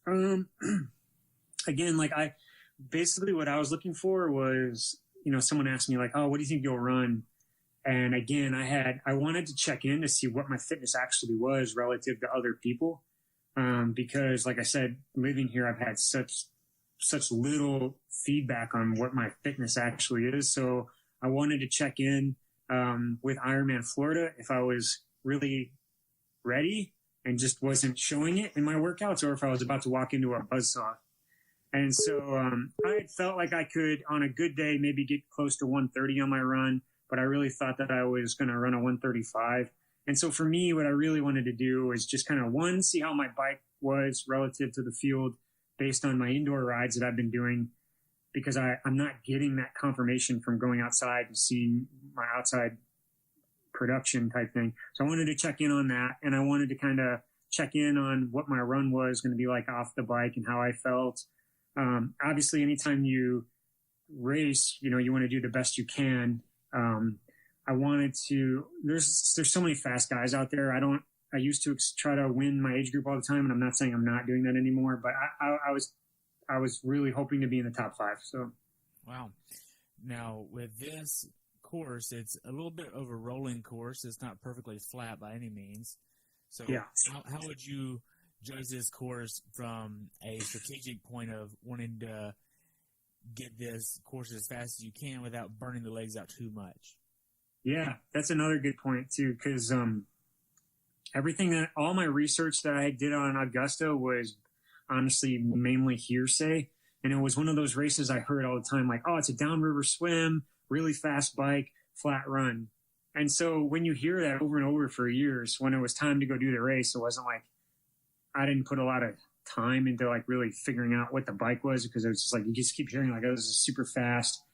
Yeah. Again, basically what I was looking for was, someone asked me like, oh, what do you think you'll run? And again, I wanted to check in to see what my fitness actually was relative to other people. Because like I said, living here, I've had such little feedback on what my fitness actually is. So I wanted to check in with IRONMAN Florida if I was really ready and just wasn't showing it in my workouts, or if I was about to walk into a buzzsaw. And so I felt like I could, on a good day, maybe get close to 130 on my run. but I really thought that I was going to run a 135. And so for me, what I really wanted to do was just kind of see how my bike was relative to the field based on my indoor rides that I've been doing, because I'm not getting that confirmation from going outside and seeing my outside production type thing. So I wanted to check in on that, and I wanted to kind of check in on what my run was going to be like off the bike and how I felt. Obviously, anytime you race, you want to do the best you can. I wanted to, there's so many fast guys out there. I used to try to win my age group all the time, and I'm not saying I'm not doing that anymore, but I was really hoping to be in the top 5. So. Wow. Now with this course, it's a little bit of a rolling course. It's not perfectly flat by any means. So yeah. How would you judge this course from a strategic point of wanting to get this course as fast as you can without burning the legs out too much? Yeah, that's another good point too, because all my research that I did on Augusta was honestly mainly hearsay, and it was one of those races I heard all the time, like, oh, it's a downriver swim, really fast bike, flat run. And so when you hear that over and over for years, when it was time to go do the race, it wasn't like I didn't put a lot of time into like really figuring out what the bike was, because it was just like you just keep hearing like, oh, this is super fast,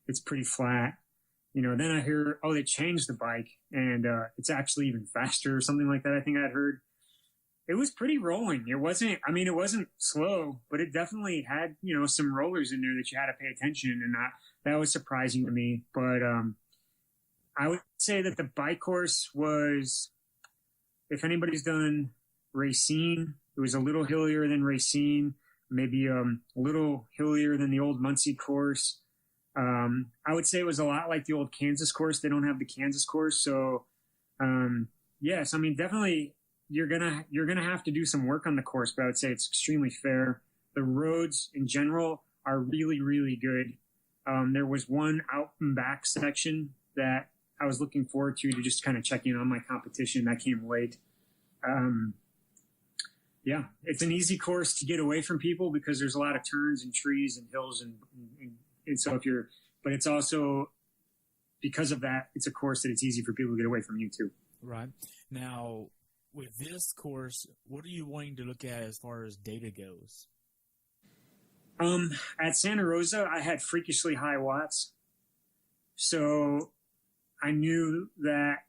it's pretty flat. Then I hear, oh, they changed the bike and it's actually even faster or something like that. I think I'd heard. It was pretty rolling. It wasn't slow, but it definitely had, some rollers in there that you had to pay attention, and that was surprising to me. But I would say that the bike course was, if anybody's done Racine, it was a little hillier than Racine, maybe a little hillier than the old Muncie course. I would say it was a lot like the old Kansas course. They don't have the Kansas course. So, yes, definitely you're going to have to do some work on the course, but I would say it's extremely fair. The roads in general are really, really good. There was one out and back section that I was looking forward to just kind of check in on my competition. That came late. Yeah, it's an easy course to get away from people because there's a lot of turns and trees and hills and so but it's also, because of that, it's a course that it's easy for people to get away from you too. Right. Now, with this course, what are you wanting to look at as far as data goes? At Santa Rosa, I had freakishly high watts. So I knew that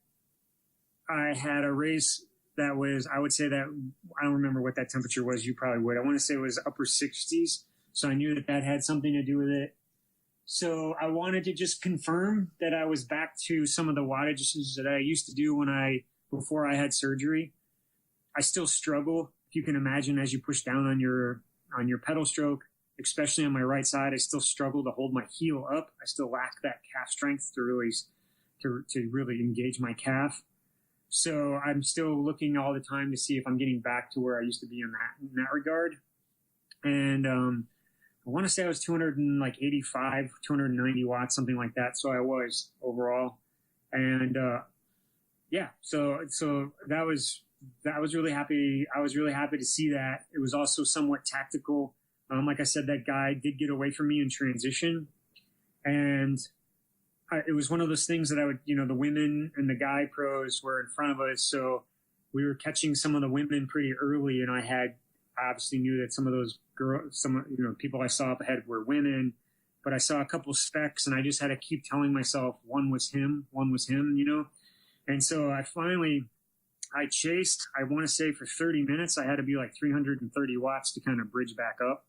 I had a race that was, I would say that, I don't remember what that temperature was. You probably would. I want to say it was upper 60s. So I knew that had something to do with it. So I wanted to just confirm that I was back to some of the wattages that I used to do before I had surgery. I still struggle, if you can imagine, as you push down on your pedal stroke, especially on my right side. I still struggle to hold my heel up. I still lack that calf strength to really engage my calf. So I'm still looking all the time to see if I'm getting back to where I used to be in that regard. And I want to say I was 285, 290 watts, something like that. So I was overall. And so that was really happy. I was really happy to see that. It was also somewhat tactical. Like I said, that guy did get away from me in transition. And it was one of those things that I would, the women and the guy pros were in front of us. So we were catching some of the women pretty early, and I obviously knew that some of those girls, people I saw up ahead were women, but I saw a couple specks, and I just had to keep telling myself one was him. And so I chased, I want to say for 30 minutes, I had to be like 330 watts to kind of bridge back up.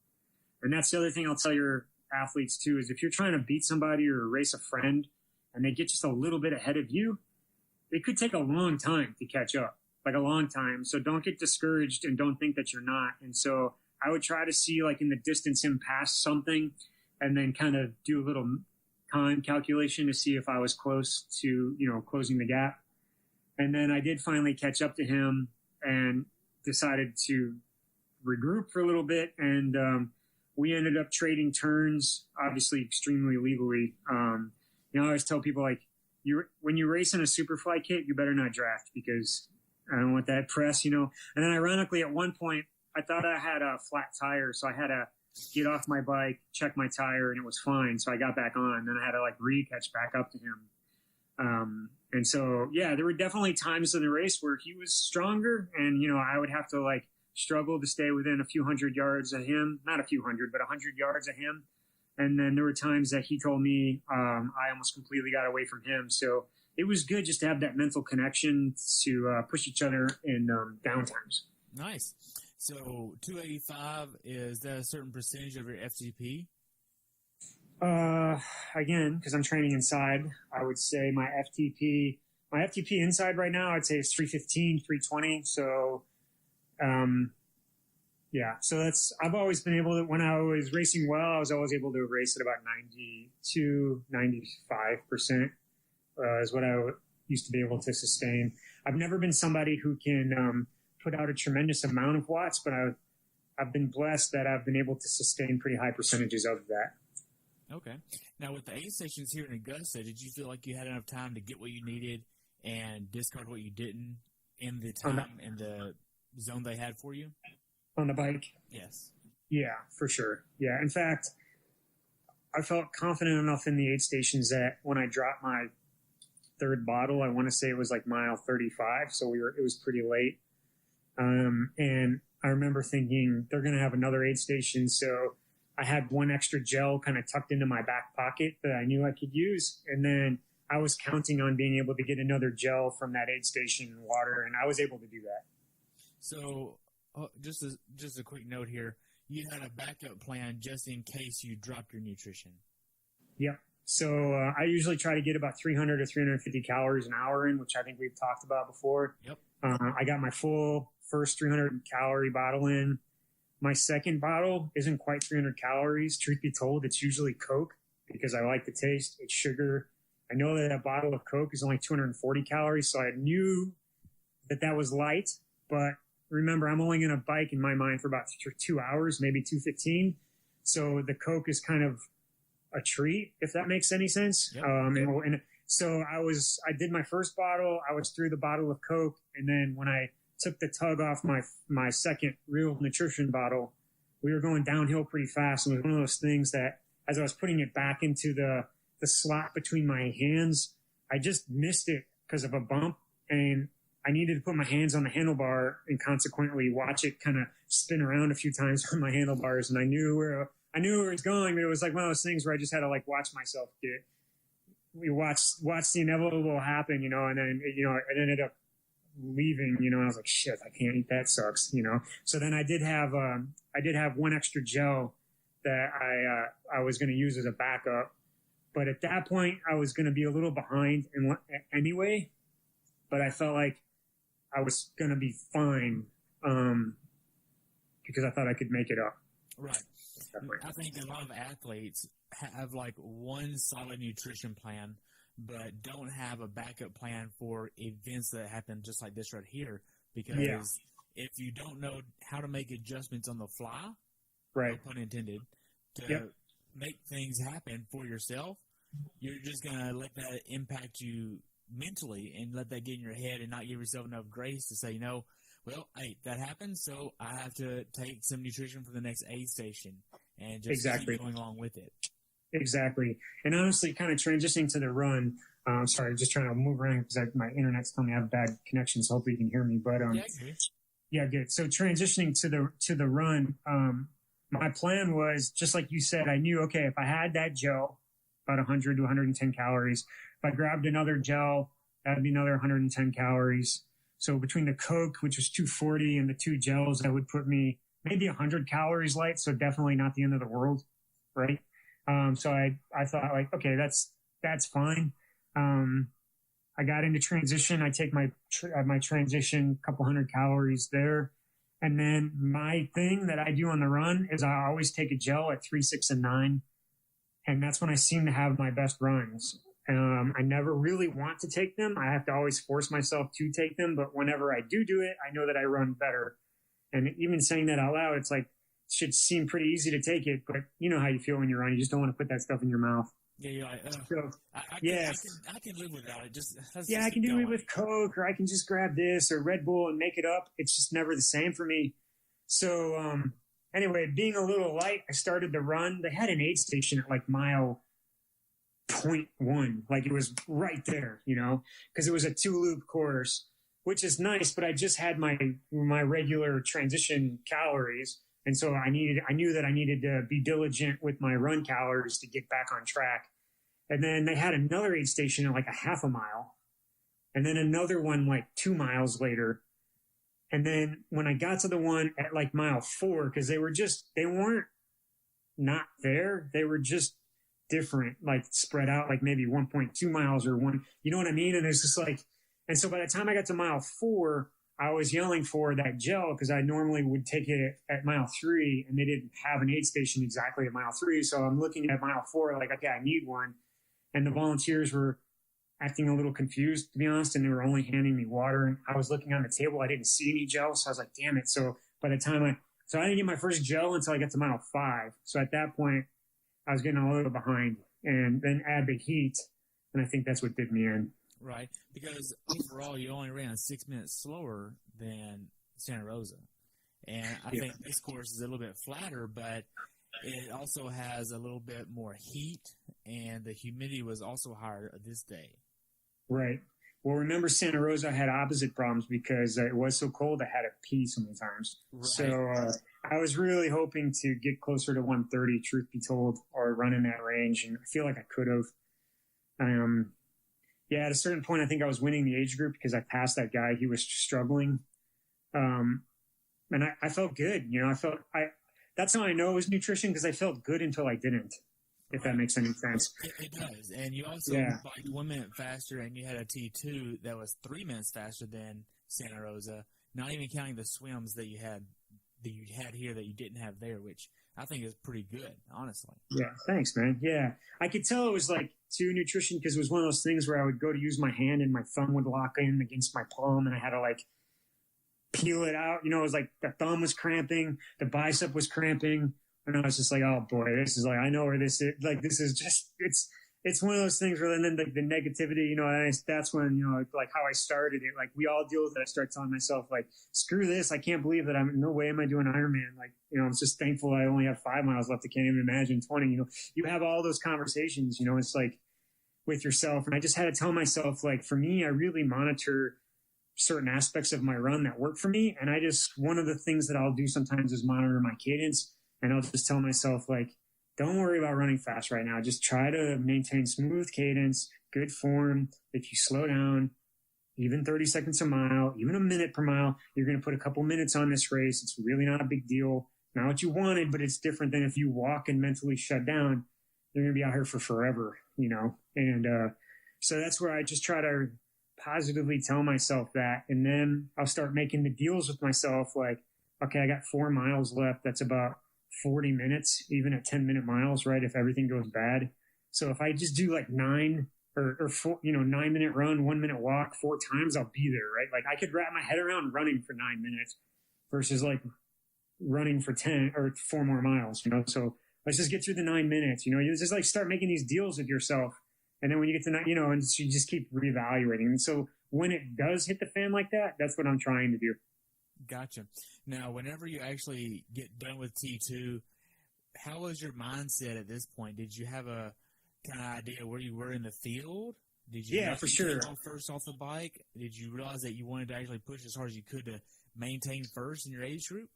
And that's the other thing I'll tell your athletes too, is if you're trying to beat somebody or race a friend and they get just a little bit ahead of you, it could take a long time to catch up, like a long time. So don't get discouraged and don't think that you're not. And so I would try to see like in the distance him pass something and then kind of do a little time calculation to see if I was close to, closing the gap. And then I did finally catch up to him and decided to regroup for a little bit. And, we ended up trading turns, obviously extremely legally. I always tell people, like, when you race in a SuperFly kit, you better not draft because I don't want that press, And then ironically, at one point, I thought I had a flat tire, so I had to get off my bike, check my tire, and it was fine. So I got back on. Then I had to, catch back up to him. And so, yeah, there were definitely times in the race where he was stronger, and I would have to like struggle to stay within a few hundred yards of him, not a few hundred, but 100 yards of him. And then there were times that he told me I almost completely got away from him. So it was good just to have that mental connection to push each other in downtimes. Nice. So 285, is that a certain percentage of your FTP? Again, because I'm training inside, I would say my FTP inside right now, I'd say is 315, 320. So, yeah, so I've always been able to, when I was racing well, I was always able to race at about 92, 95%, is what I used to be able to sustain. I've never been somebody who can, put out a tremendous amount of watts, but I've been blessed that I've been able to sustain pretty high percentages of that. Okay. Now, with the aid stations here in Augusta, did you feel like you had enough time to get what you needed and discard what you didn't in the time and the zone they had for you? On the bike? Yes. Yeah, for sure. Yeah. In fact, I felt confident enough in the aid stations that when I dropped my third bottle, I want to say it was like mile 35. So it was pretty late. And I remember thinking they're going to have another aid station. So I had one extra gel kind of tucked into my back pocket that I knew I could use. And then I was counting on being able to get another gel from that aid station water. And I was able to do that. So just a quick note here. You had a backup plan just in case you dropped your nutrition. Yep. So I usually try to get about 300 to 350 calories an hour in, which I think we've talked about before. Yep. I got my full first 300 calorie bottle in. My second bottle isn't quite 300 calories. Truth be told, it's usually Coke because I like the taste. It's sugar. I know that a bottle of Coke is only 240 calories, so I knew that was light. But remember, I'm only going to bike in my mind for about 2 hours, maybe 2:15. So the Coke is kind of a treat, if that makes any sense. Yep. And so I did my first bottle. I was through the bottle of Coke, and then when I took the tug off my second real nutrition bottle, we were going downhill pretty fast. And it was one of those things that as I was putting it back into the slot between my hands, I just missed it because of a bump. And I needed to put my hands on the handlebar and consequently watch it kind of spin around a few times on my handlebars. And I knew where it was going, but it was like one of those things where I just had to like watch myself watch the inevitable happen, and then, it ended up leaving, I was like, shit, I can't eat. That sucks, So then I did have one extra gel that I was going to use as a backup. But at that point I was going to be a little behind anyway, but I felt like I was going to be fine, because I thought I could make it up. Right. I think a lot of athletes have like one solid nutrition plan, but don't have a backup plan for events that happen just like this right here. Because if you don't know how to make adjustments on the fly, right, no pun intended, to make things happen for yourself, you're just going to let that impact you mentally and let that get in your head and not give yourself enough grace to say, well, hey, that happened, so I have to take some nutrition for the next aid station and just keep going along with it. Exactly. And honestly, kind of transitioning to the run, sorry, I'm just trying to move around because my internet's telling me I have bad connection, so hopefully you can hear me. But yeah, good. So transitioning to the run, my plan was, just like you said, I knew, okay, if I had that gel, about 100 to 110 calories, if I grabbed another gel, that'd be another 110 calories. So between the Coke, which was 240, and the two gels, that would put me maybe 100 calories light. So definitely not the end of the world, right? So I thought, like, okay, that's fine. I got into transition. I take my transition, couple hundred calories there. And then my thing that I do on the run is I always take a gel at 3, 6, and 9. And that's when I seem to have my best runs. I never really want to take them. I have to always force myself to take them. But whenever I do it, I know that I run better. And even saying that out loud, it's like, it should seem pretty easy to take it. But you know how you feel when you run. You just don't want to put that stuff in your mouth. Yeah, you're like, I can live without it. I can do it with Coke, or I can just grab this or Red Bull and make it up. It's just never the same for me. So anyway, being a little light, I started the run. They had an aid station at like mile 0.1. Like it was right there, you know, because it was a 2-loop course, which is nice, but I just had my regular transition calories. And so I knew that I needed to be diligent with my run calories to get back on track. And then they had another aid station at like a half a mile, and then another one like 2 miles later. And then when I got to the one at like mile 4, because they weren't not there. They were just different, like spread out, like maybe 1.2 miles or one, you know what I mean? And it's just like, and so by the time I got to mile 4, I was yelling for that gel because I normally would take it at mile 3, and they didn't have an aid station exactly at mile 3. So I'm looking at mile 4, like, okay, I need one. And the volunteers were acting a little confused, to be honest, and they were only handing me water. And I was looking on the table. I didn't see any gel. So I was like, damn it. So by the time I didn't get my first gel until I got to mile 5. So at that point, I was getting a little behind, and then add the heat. And I think that's what did me in. Right. Because overall, you only ran 6 minutes slower than Santa Rosa. And I think this course is a little bit flatter, but it also has a little bit more heat, and the humidity was also higher this day. Right. Well, remember, Santa Rosa had opposite problems because it was so cold I had to pee so many times. Right. So I was really hoping to get closer to 130, truth be told, or run in that range, and I feel like I could have. Yeah, at a certain point, I think I was winning the age group because I passed that guy. He was struggling. And I felt good. You know, that's how I know it was nutrition, because I felt good until I didn't, if that makes any sense. It does. And you also biked 1 minute faster, and you had a T2 that was 3 minutes faster than Santa Rosa, not even counting the swims that you had here that you didn't have there, which I think is pretty good, honestly. Yeah, thanks, man. Yeah. I could tell it was like to nutrition because it was one of those things where I would go to use my hand and my thumb would lock in against my palm, and I had to like peel it out. You know, it was like the thumb was cramping, the bicep was cramping, and I was just like, oh boy, this is like, I know where this is. Like, this is just, it's one of those things where, and then the negativity, you know, and that's when, you know, like how I started it. Like, we all deal with it. I start telling myself, like, screw this. I can't believe that no way am I doing Ironman. Like, you know, I'm just thankful I only have 5 miles left. I can't even imagine 20. You know, you have all those conversations, you know, it's like with yourself. And I just had to tell myself, like, for me, I really monitor certain aspects of my run that work for me. And one of the things that I'll do sometimes is monitor my cadence. And I'll just tell myself, like, don't worry about running fast right now. Just try to maintain smooth cadence, good form. If you slow down, even 30 seconds a mile, even a minute per mile, you're going to put a couple minutes on this race. It's really not a big deal. Not what you wanted, but it's different than if you walk and mentally shut down. You're going to be out here for forever, you know? And so that's where I just try to positively tell myself that. And then I'll start making the deals with myself, like, okay, I got 4 miles left. That's about 40 minutes, even at 10-minute miles, right? If everything goes bad. So if I just do like 9 or 4, 9-minute run, 1-minute walk 4 times, I'll be there, right? Like, I could wrap my head around running for 9 minutes versus like running for 10 or 4 more miles, you know? So let's just get through the 9 minutes, you know, you just like start making these deals with yourself. And then when you get to, you know, and so you just keep reevaluating. And so when it does hit the fan like that, that's what I'm trying to do. Gotcha. Now, whenever you actually get done with T2, how was your mindset at this point? Did you have a kind of idea where you were in the field? Did you for sure. First off the bike? Did you realize that you wanted to actually push as hard as you could to maintain first in your age group?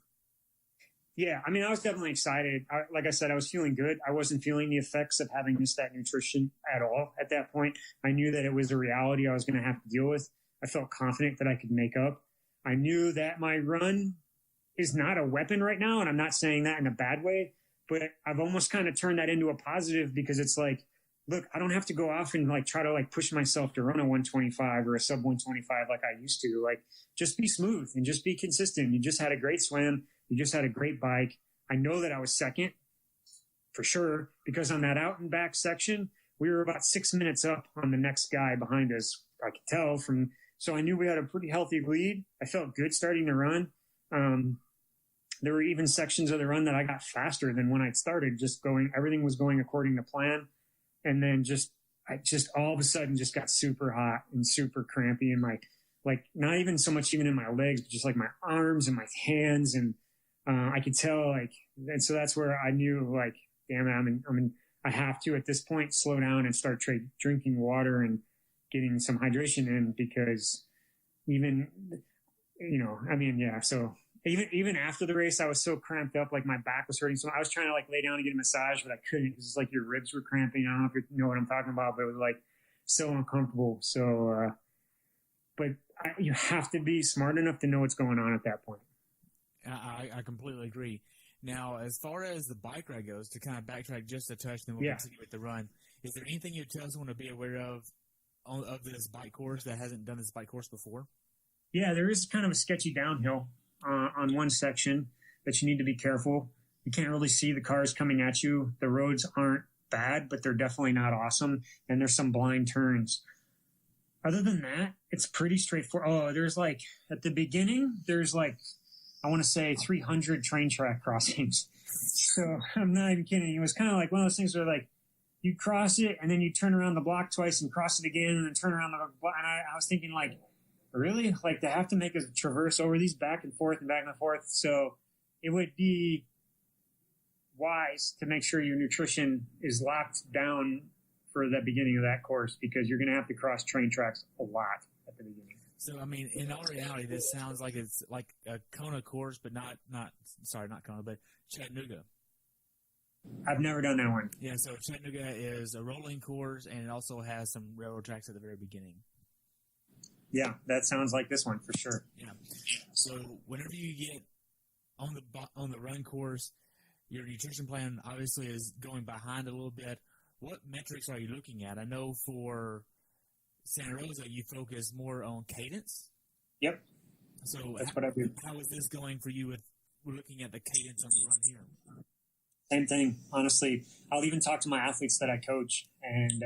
Yeah, I mean, I was definitely excited. Like I said, I was feeling good. I wasn't feeling the effects of having missed that nutrition at all at that point. I knew that it was a reality I was going to have to deal with. I felt confident that I could make up. I knew that my run is not a weapon right now, and I'm not saying that in a bad way, but I've almost kind of turned that into a positive because it's like, look, I don't have to go off and like try to like push myself to run a 125 or a sub 125 like I used to. Like, just be smooth and just be consistent. You just had a great swim. You just had a great bike. I know that I was second for sure because on that out and back section, we were about 6 minutes up on the next guy behind us. I could tell from, so I knew we had a pretty healthy lead. I felt good starting to run. There were even sections of the run that I got faster than when I started, everything was going according to plan. And then I all of a sudden just got super hot and super crampy in my, like, not even so much even in my legs, but just like my arms and my hands. And I could tell, like, and so that's where I knew, like, damn it, I have to, at this point, slow down and start drinking water and getting some hydration in, because even, so even after the race, I was so cramped up, like my back was hurting. So I was trying to like lay down and get a massage, but I couldn't, because it's like your ribs were cramping. I don't know if you know what I'm talking about, but it was like so uncomfortable. So, you have to be smart enough to know what's going on at that point. I completely agree. Now, as far as the bike ride goes, to kind of backtrack just a touch, then we'll continue with the run. Is there anything you tell someone to be aware of this bike course that hasn't done this bike course before? Yeah, there is kind of a sketchy downhill on one section that you need to be careful. You can't really see the cars coming at you. The roads aren't bad, but they're definitely not awesome. And there's some blind turns. Other than that, it's pretty straightforward. Oh, there's like, at the beginning, there's like, I want to say 300 train track crossings. So I'm not even kidding. It was kind of like one of those things where like you cross it and then you turn around the block twice and cross it again and then turn around the block. And I was thinking like, really? Like they have to make a traverse over these back and forth and back and forth. So it would be wise to make sure your nutrition is locked down for the beginning of that course, because you're going to have to cross train tracks a lot at the beginning. So, I mean, in all reality, this sounds like it's like a Kona course, but not Kona, but Chattanooga. I've never done that one. Yeah, so Chattanooga is a rolling course, and it also has some railroad tracks at the very beginning. Yeah, that sounds like this one for sure. Yeah. So, whenever you get on the run course, your nutrition plan obviously is going behind a little bit. What metrics are you looking at? I know for Santa Rosa, you focus more on cadence. Yep. So that's what I do. How is this going for you with looking at the cadence on the run here? Same thing, honestly. I'll even talk to my athletes that I coach. And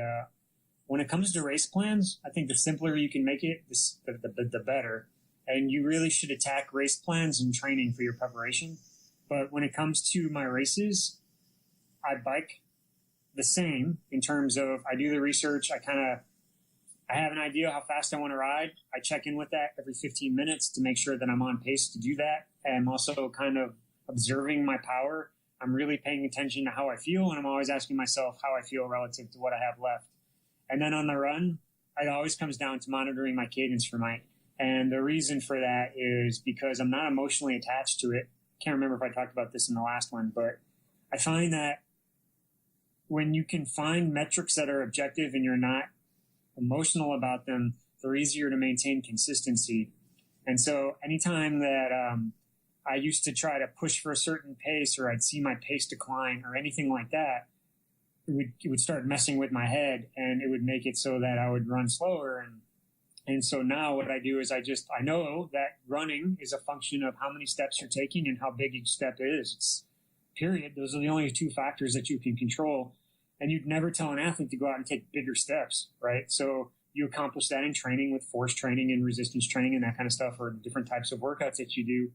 when it comes to race plans, I think the simpler you can make it, the better. And you really should attack race plans and training for your preparation. But when it comes to my races, I bike the same in terms of I do the research. I have an idea how fast I want to ride. I check in with that every 15 minutes to make sure that I'm on pace to do that. And I'm also kind of observing my power. I'm really paying attention to how I feel, and I'm always asking myself how I feel relative to what I have left. And then on the run, it always comes down to monitoring my cadence for my. And the reason for that is because I'm not emotionally attached to it. Can't remember if I talked about this in the last one, but I find that when you can find metrics that are objective and you're not emotional about them, they're easier to maintain consistency. And so anytime that I used to try to push for a certain pace, or I'd see my pace decline or anything like that, it would start messing with my head, and it would make it so that I would run slower. And so now what I do is I know that running is a function of how many steps you're taking and how big each step is. It's period. Those are the only two factors that you can control. And you'd never tell an athlete to go out and take bigger steps, right? So you accomplish that in training with force training and resistance training and that kind of stuff, or different types of workouts that you do.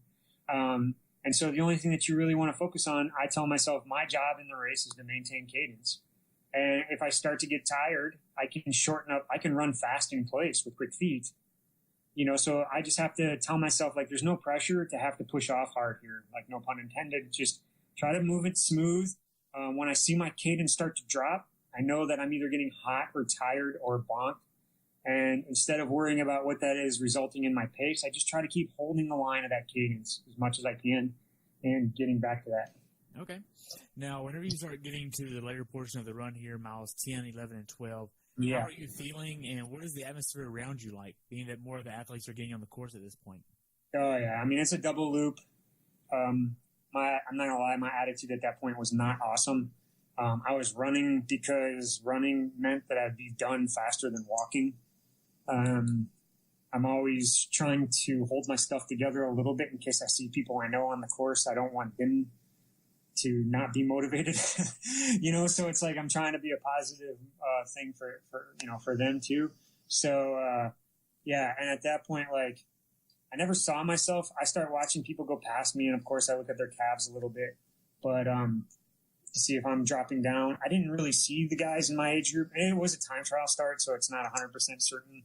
And so the only thing that you really want to focus on, I tell myself my job in the race is to maintain cadence. And if I start to get tired, I can shorten up, I can run fast in place with quick feet. So I just have to tell myself, like, there's no pressure to have to push off hard here, like, no pun intended. Just try to move it smooth. When I see my cadence start to drop, I know that I'm either getting hot or tired or bonked. And instead of worrying about what that is resulting in my pace, I just try to keep holding the line of that cadence as much as I can and getting back to that. Okay. Now, whenever you start getting to the later portion of the run here, miles 10, 11, and 12, how are you feeling, and what is the atmosphere around you like, being that more of the athletes are getting on the course at this point? Oh, yeah. I mean, it's a double loop. I'm not going to lie, my attitude at that point was not awesome. I was running because running meant that I'd be done faster than walking. I'm always trying to hold my stuff together a little bit in case I see people I know on the course. I don't want them to not be motivated, so it's like I'm trying to be a positive thing for them too. So, and at that point, like, I never saw myself. I start watching people go past me, and of course I look at their calves a little bit, but to see if I'm dropping down. I didn't really see the guys in my age group, and it was a time trial start, so it's not 100% certain.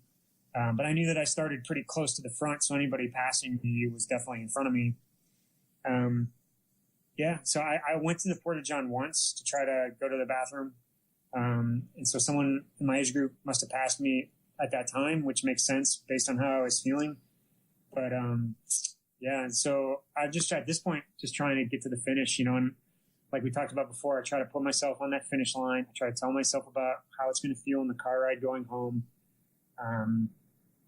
But I knew that I started pretty close to the front, so anybody passing me was definitely in front of me. So I went to the Porta-John once to try to go to the bathroom, And so someone in my age group must have passed me at that time, which makes sense based on how I was feeling. But, yeah. And so I just, at this point, just trying to get to the finish, and like we talked about before, I try to put myself on that finish line. I try to tell myself about how it's going to feel in the car ride going home.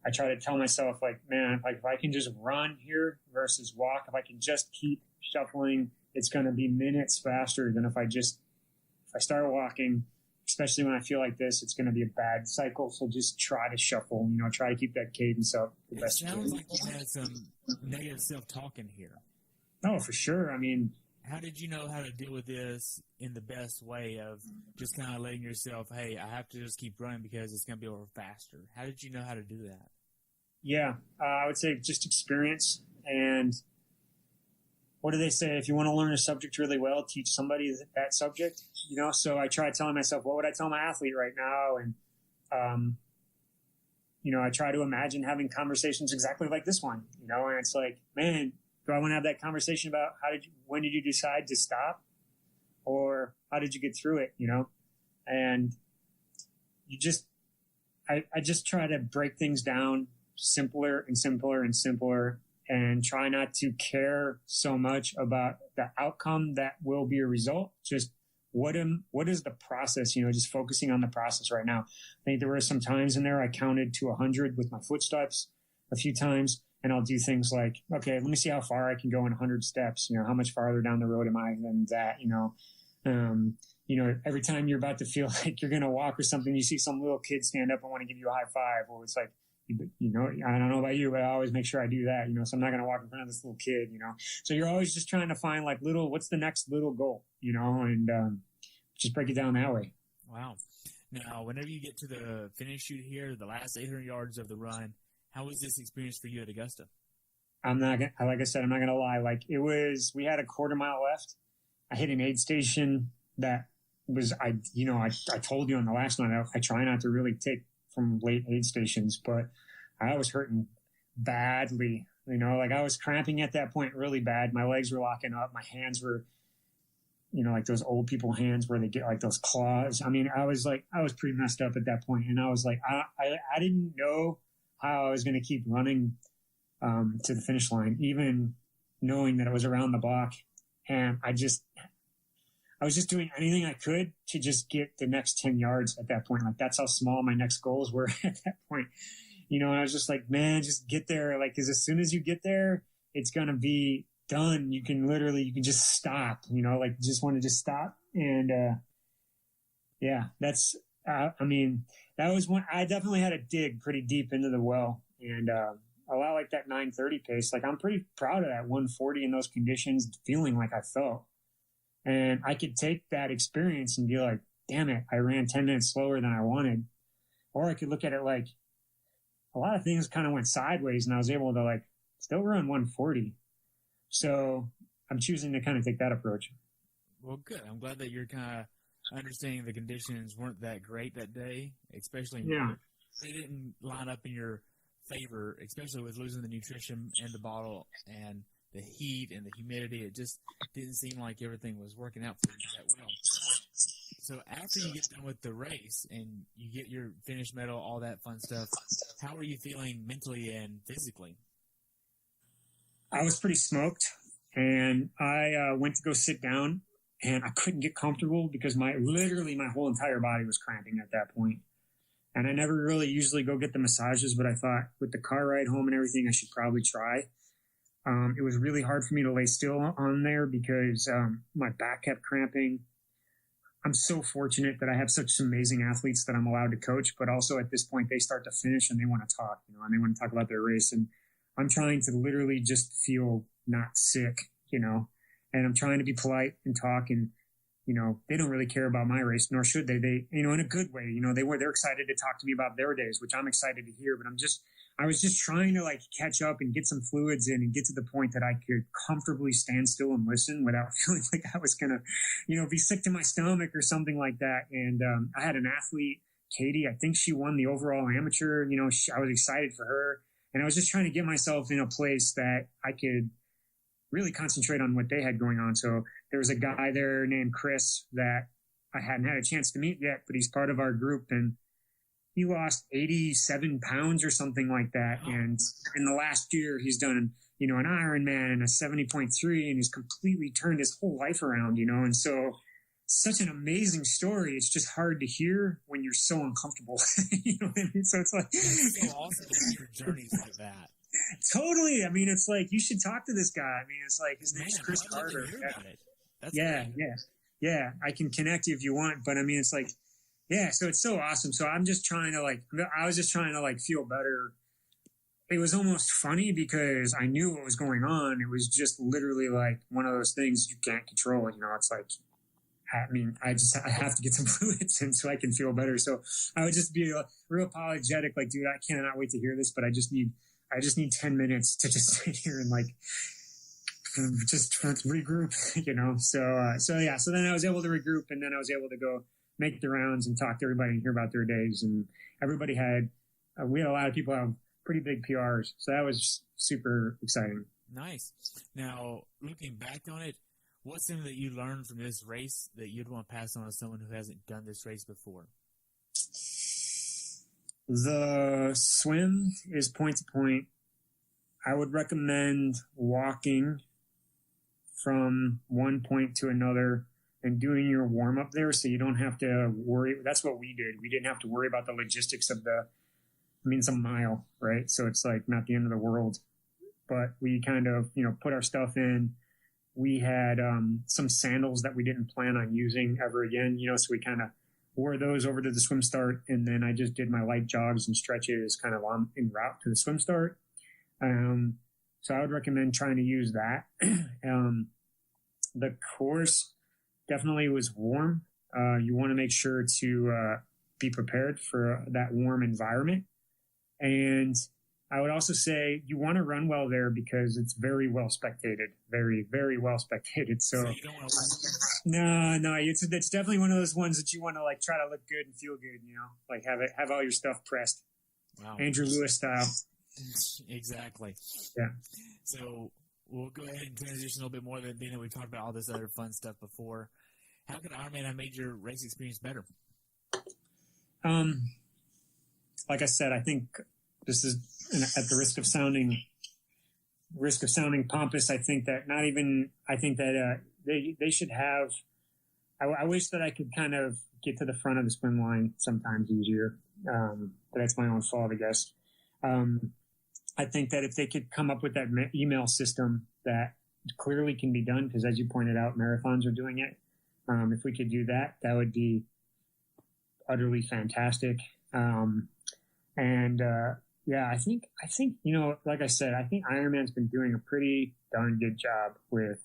I try to tell myself, like, man, like if I can just run here versus walk, if I can just keep shuffling, it's going to be minutes faster than if I start walking, especially when I feel like this, it's going to be a bad cycle. So just try to shuffle, try to keep that cadence up. It sounds like you had some negative self-talk in here. Oh, for sure. I mean, how did you know how to deal with this in the best way of just kind of letting yourself, hey, I have to just keep running because it's going to be over faster? How did you know how to do that? Yeah, I would say just experience. And what do they say? If you want to learn a subject really well, teach somebody that subject, So I try telling myself, what would I tell my athlete right now? And, I try to imagine having conversations exactly like this one, and it's like, man, do I want to have that conversation about when did you decide to stop, or how did you get through it? And I just try to break things down simpler and simpler and simpler, and try not to care so much about the outcome that will be a result. Just what is the process? Just focusing on the process right now. I think there were some times in there I counted to 100 with my footsteps a few times. And I'll do things like, okay, let me see how far I can go in 100 steps. How much farther down the road am I than that? Every time you're about to feel like you're going to walk or something, you see some little kid stand up and want to give you a high five. Or it's like, I don't know about you, but I always make sure I do that. So I'm not going to walk in front of this little kid, So you're always just trying to find like what's the next little goal, and just break it down that way. Wow. Now, whenever you get to the finish shoot here, the last 800 yards of the run, how was this experience for you at Augusta? Like I said, I'm not going to lie. Like we had a quarter mile left. I hit an aid station that was, I told you on the last night, I try not to really take from late aid stations, but I was hurting badly. Like I was cramping at that point really bad. My legs were locking up. My hands were, like those old people hands where they get like those claws. I mean, I was pretty messed up at that point. And I was like, I didn't know how I was going to keep running to the finish line, even knowing that it was around the block. And I was just doing anything I could to just get the next 10 yards at that point. Like that's how small my next goals were at that point. And I was just like, man, just get there. Like, cause as soon as you get there, it's going to be done. You can just stop, like just want to just stop. And, yeah, that's, that was one. I definitely had to dig pretty deep into the well, and a lot like that 9:30 pace. Like I'm pretty proud of that 140 in those conditions, feeling like I felt. And I could take that experience and be like, damn it, I ran 10 minutes slower than I wanted. Or I could look at it like a lot of things kind of went sideways and I was able to like still run 140. So I'm choosing to kind of take that approach. Well, good. I'm glad that you're kind of understanding the conditions weren't that great that day, especially they didn't line up in your favor, especially with losing the nutrition in the bottle and the heat and the humidity. It just didn't seem like everything was working out for you that well. So after you get done with the race and you get your finish medal, all that fun stuff, how are you feeling mentally and physically? I was pretty smoked, and I went to go sit down, and I couldn't get comfortable because my whole entire body was cramping at that point. And I never really usually go get the massages, but I thought with the car ride home and everything, I should probably try. It was really hard for me to lay still on there because my back kept cramping. I'm so fortunate that I have such amazing athletes that I'm allowed to coach, but also at this point they start to finish and they want to talk, and they want to talk about their race. And I'm trying to literally just feel not sick, and I'm trying to be polite and talk, and, they don't really care about my race, nor should they. They, in a good way, they're excited to talk to me about their days, which I'm excited to hear, but I was just trying to like catch up and get some fluids in and get to the point that I could comfortably stand still and listen without feeling like I was going to, be sick to my stomach or something like that. And I had an athlete, Katie, I think she won the overall amateur, I was excited for her. And I was just trying to get myself in a place that I could really concentrate on what they had going on. So there was a guy there named Chris that I hadn't had a chance to meet yet, but he's part of our group, and he lost 87 pounds or something like that. And in the last year, he's done, an Ironman and a 70.3, and he's completely turned his whole life around, and so such an amazing story. It's just hard to hear when you're so uncomfortable. You know what I mean? So it's like, it's so awesome to hear journeys like that. Totally. I mean, it's like, you should talk to this guy. I mean, it's like, his name's Chris Carter. Yeah. I can connect you if you want, but I mean, it's like, yeah, so it's so awesome. So I'm just trying to I was just trying to feel better. It was almost funny because I knew what was going on. It was just literally like one of those things you can't control. It's like, I mean, I have to get some fluids in so I can feel better. So I would just be real apologetic, like, dude, I cannot wait to hear this, but I just need 10 minutes to just sit here and just regroup, So yeah, so then I was able to regroup, and then I was able to go make the rounds and talk to everybody and hear about their days. And everybody we had a lot of people have pretty big PRs. So that was super exciting. Nice. Now, looking back on it, what's something that you learned from this race that you'd want to pass on to someone who hasn't done this race before? The swim is point to point. I would recommend walking from one point to another and doing your warm up there, so you don't have to worry. That's what we did. We didn't have to worry about the logistics of it's a mile, right? So it's like not the end of the world, but we kind of, put our stuff in. We had some sandals that we didn't plan on using ever again, so we kind of wore those over to the swim start. And then I just did my light jogs and stretches kind of on en route to the swim start. So I would recommend trying to use that. The course definitely was warm. You want to make sure to be prepared for that warm environment. And I would also say you want to run well there because it's very well spectated, very, very well spectated. So you don't want to no, it's definitely one of those ones that you want to try to look good and feel good, have all your stuff pressed. Wow. Andrew Lewis style. Exactly. Yeah. So we'll go ahead and transition a little bit more than being that we talked about all this other fun stuff before. How could Ironman have made your race experience better? Like I said, I think this is at the risk of sounding pompous. I think that they should have. I wish that I could kind of get to the front of the swim line sometimes easier. But that's my own fault, I guess. I think that if they could come up with that email system that clearly can be done, because as you pointed out, marathons are doing it. If we could do that, that would be utterly fantastic. Yeah, I think, like I said, I think Ironman's been doing a pretty darn good job with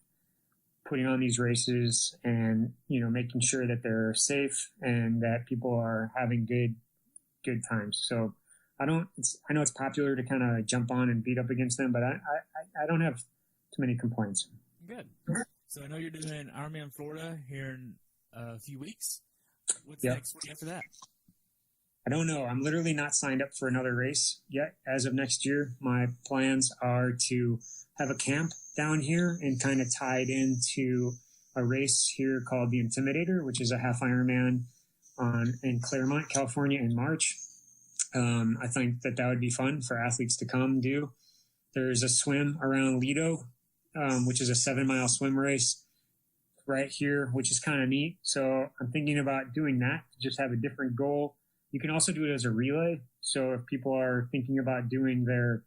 putting on these races and, making sure that they're safe and that people are having good times. So I know it's popular to kind of jump on and beat up against them, but I don't have too many complaints. Good. So I know you're doing Ironman Florida here in a few weeks. What's next after that? I don't know. I'm literally not signed up for another race yet. As of next year, my plans are to have a camp down here and kind of tied into a race here called the Intimidator, which is a half Ironman in Claremont, California in March. I think that would be fun for athletes to come do. There's a swim around Lido, which is a 7-mile swim race right here, which is kind of neat. So I'm thinking about doing that, just have a different goal. You can also do it as a relay. So if people are thinking about doing their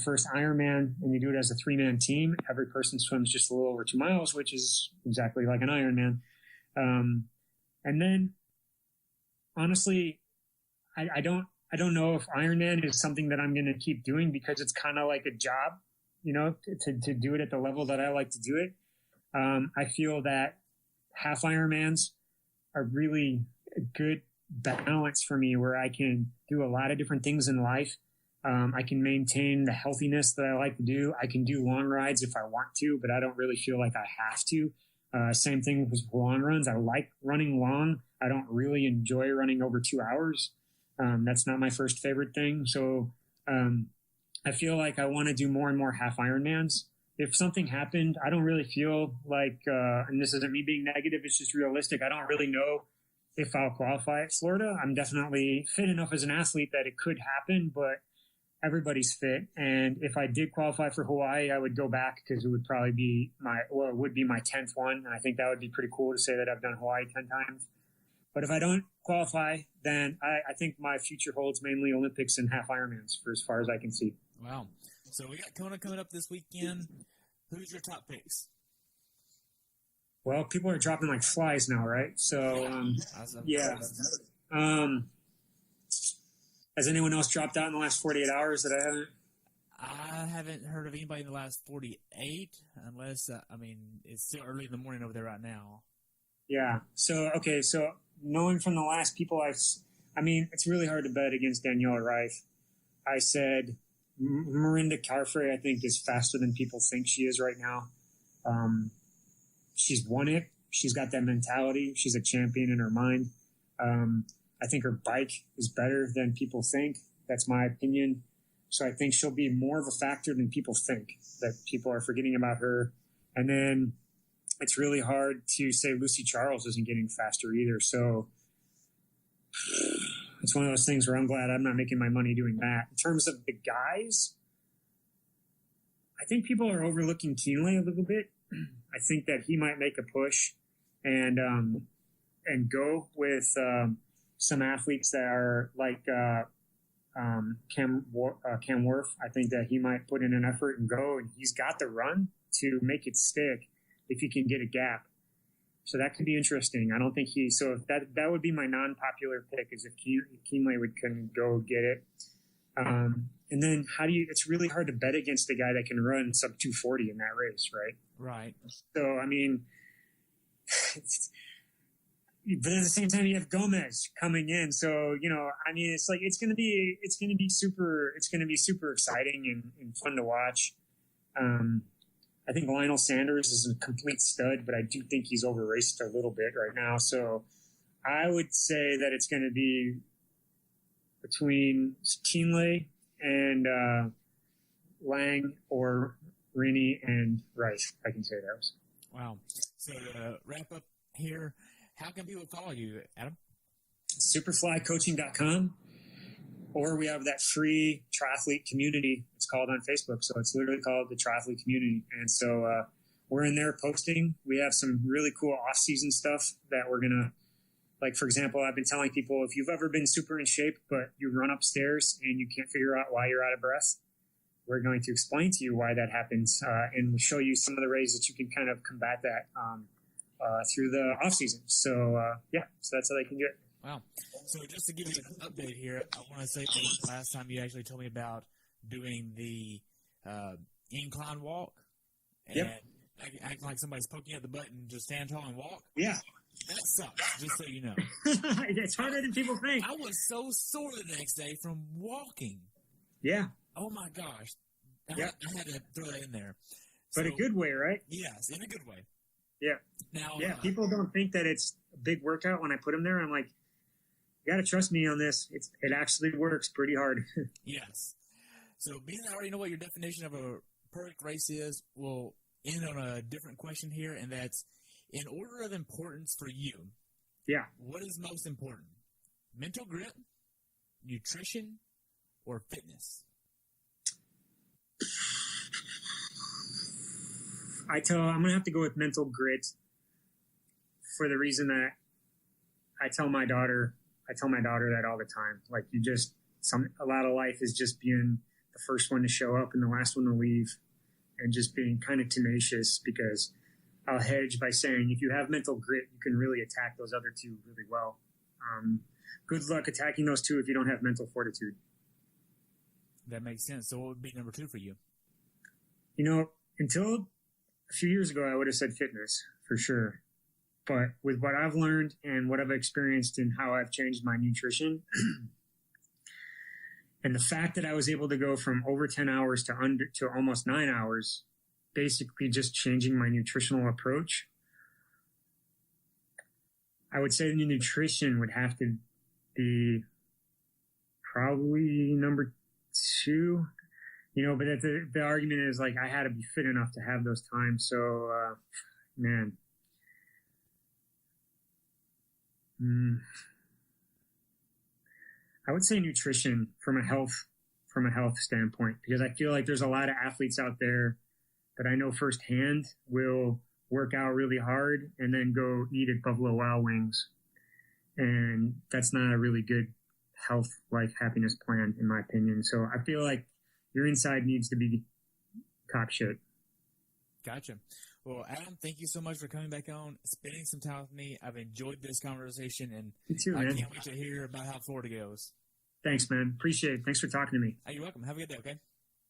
first Ironman and you do it as a 3-man team, every person swims just a little over 2 miles, which is exactly like an Ironman. And then honestly, I don't know if Ironman is something that I'm going to keep doing because it's kind of like a job, to do it at the level that I like to do it. I feel that half Ironmans are really a good balance for me where I can do a lot of different things in life. I can maintain the healthiness that I like to do. I can do long rides if I want to, but I don't really feel like I have to. Same thing with long runs. I like running long. I don't really enjoy running over 2 hours. That's not my first favorite thing. So I feel like I want to do more and more half Ironmans. if something happened, I don't really feel like, and this isn't me being negative, it's just realistic. I don't really know if I'll qualify at Florida. I'm definitely fit enough as an athlete that it could happen, but everybody's fit. And if I did qualify for Hawaii, I would go back because it would probably be it would be my 10th one. And I think that would be pretty cool to say that I've done Hawaii 10 times. But if I don't qualify, then I think my future holds mainly Olympics and half Ironmans for as far as I can see. Wow. So we got Kona coming up this weekend. Who's your top picks? Well, people are dropping like flies now, right? So, yeah. Has anyone else dropped out in the last 48 hours that I haven't? I haven't heard of anybody in the last 48, unless, it's still early in the morning over there right now. Yeah. So, okay. So, knowing from the last people it's really hard to bet against Daniela Rife. I said Marinda Carfrey, I think, is faster than people think she is right now. She's won it. She's got that mentality. She's a champion in her mind. I think her bike is better than people think. That's my opinion. So I think she'll be more of a factor than people think, that people are forgetting about her. And then it's really hard to say Lucy Charles isn't getting faster either. So it's one of those things where I'm glad I'm not making my money doing that. In terms of the guys, I think people are overlooking Keenley a little bit. I think that he might make a push and go with some athletes that are like Cam Worth. I think that he might put in an effort and go, and he's got the run to make it stick if he can get a gap. So that could be interesting. I don't think so that would be my non-popular pick, is if Keenley can go get it. And then it's really hard to bet against a guy that can run sub 240 in that race, right? Right. So, but at the same time, you have Gomez coming in. So, it's like, it's going to be super exciting and fun to watch. I think Lionel Sanders is a complete stud, but I do think he's over-raced a little bit right now. So I would say that it's going to be between Keenley and Lang, or Rini and Rice. I can say those. Wow. So to wrap up here, how can people follow you, Adam? SuperFlyCoaching.com. Or we have that free triathlete community. It's called on Facebook. So it's literally called the Triathlete Community. And so we're in there posting. We have some really cool off-season stuff that we're going to, like, for example, I've been telling people, if you've ever been super in shape, but you run upstairs and you can't figure out why you're out of breath, we're going to explain to you why that happens, and we'll show you some of the ways that you can kind of combat that through the off-season. So that's how they can do it. Wow. So just to give you an update here, I want to say the last time you actually told me about doing the incline walk and acting like somebody's poking at the button, just stand tall and walk. Yeah. That sucks, just so you know. It's harder than people think. I was so sore the next day from walking. Yeah. Oh, my gosh. I had to throw that in there. But a good way, right? Yes, in a good way. Yeah. Now, people don't think that it's a big workout when I put them there. I'm like, you got to trust me on this. It actually works pretty hard. Yes. So being that I already know what your definition of a perfect race is, we'll end on a different question here, and that's, in order of importance for you, what is most important? Mental grit, nutrition, or fitness? I'm going to have to go with mental grit, for the reason that I tell my daughter that all the time. Like, a lot of life is just being the first one to show up and the last one to leave, and just being kind of tenacious, because I'll hedge by saying, if you have mental grit, you can really attack those other two really well. Good luck attacking those two if you don't have mental fortitude. That makes sense. So what would be number 2 for you? Until a few years ago, I would have said fitness for sure. But with what I've learned and what I've experienced and how I've changed my nutrition, and the fact that I was able to go from over 10 hours to almost 9 hours, basically just changing my nutritional approach, I would say the nutrition would have to be probably number 2. but the argument is like I had to be fit enough to have those times. So, man. I would say nutrition from a health standpoint, because I feel like there's a lot of athletes out there that I know firsthand will work out really hard and then go eat at Buffalo Wild Wings. And that's not a really good health, life, happiness plan, in my opinion. So I feel like your inside needs to be top shit. Gotcha. Well, Adam, thank you so much for coming back on, spending some time with me. I've enjoyed this conversation, and you too, man. I can't wait to hear about how Florida goes. Thanks, man. Appreciate it. Thanks for talking to me. You're welcome. Have a good day, okay?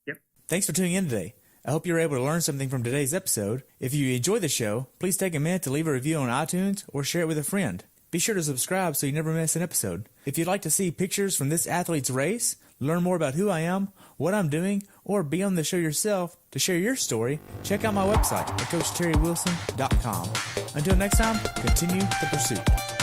Yep. Thanks for tuning in today. I hope you were able to learn something from today's episode. If you enjoyed the show, please take a minute to leave a review on iTunes or share it with a friend. Be sure to subscribe so you never miss an episode. If you'd like to see pictures from this athlete's race, learn more about who I am, what I'm doing, or be on the show yourself to share your story, check out my website at CoachTerryWilson.com. Until next time, continue the pursuit.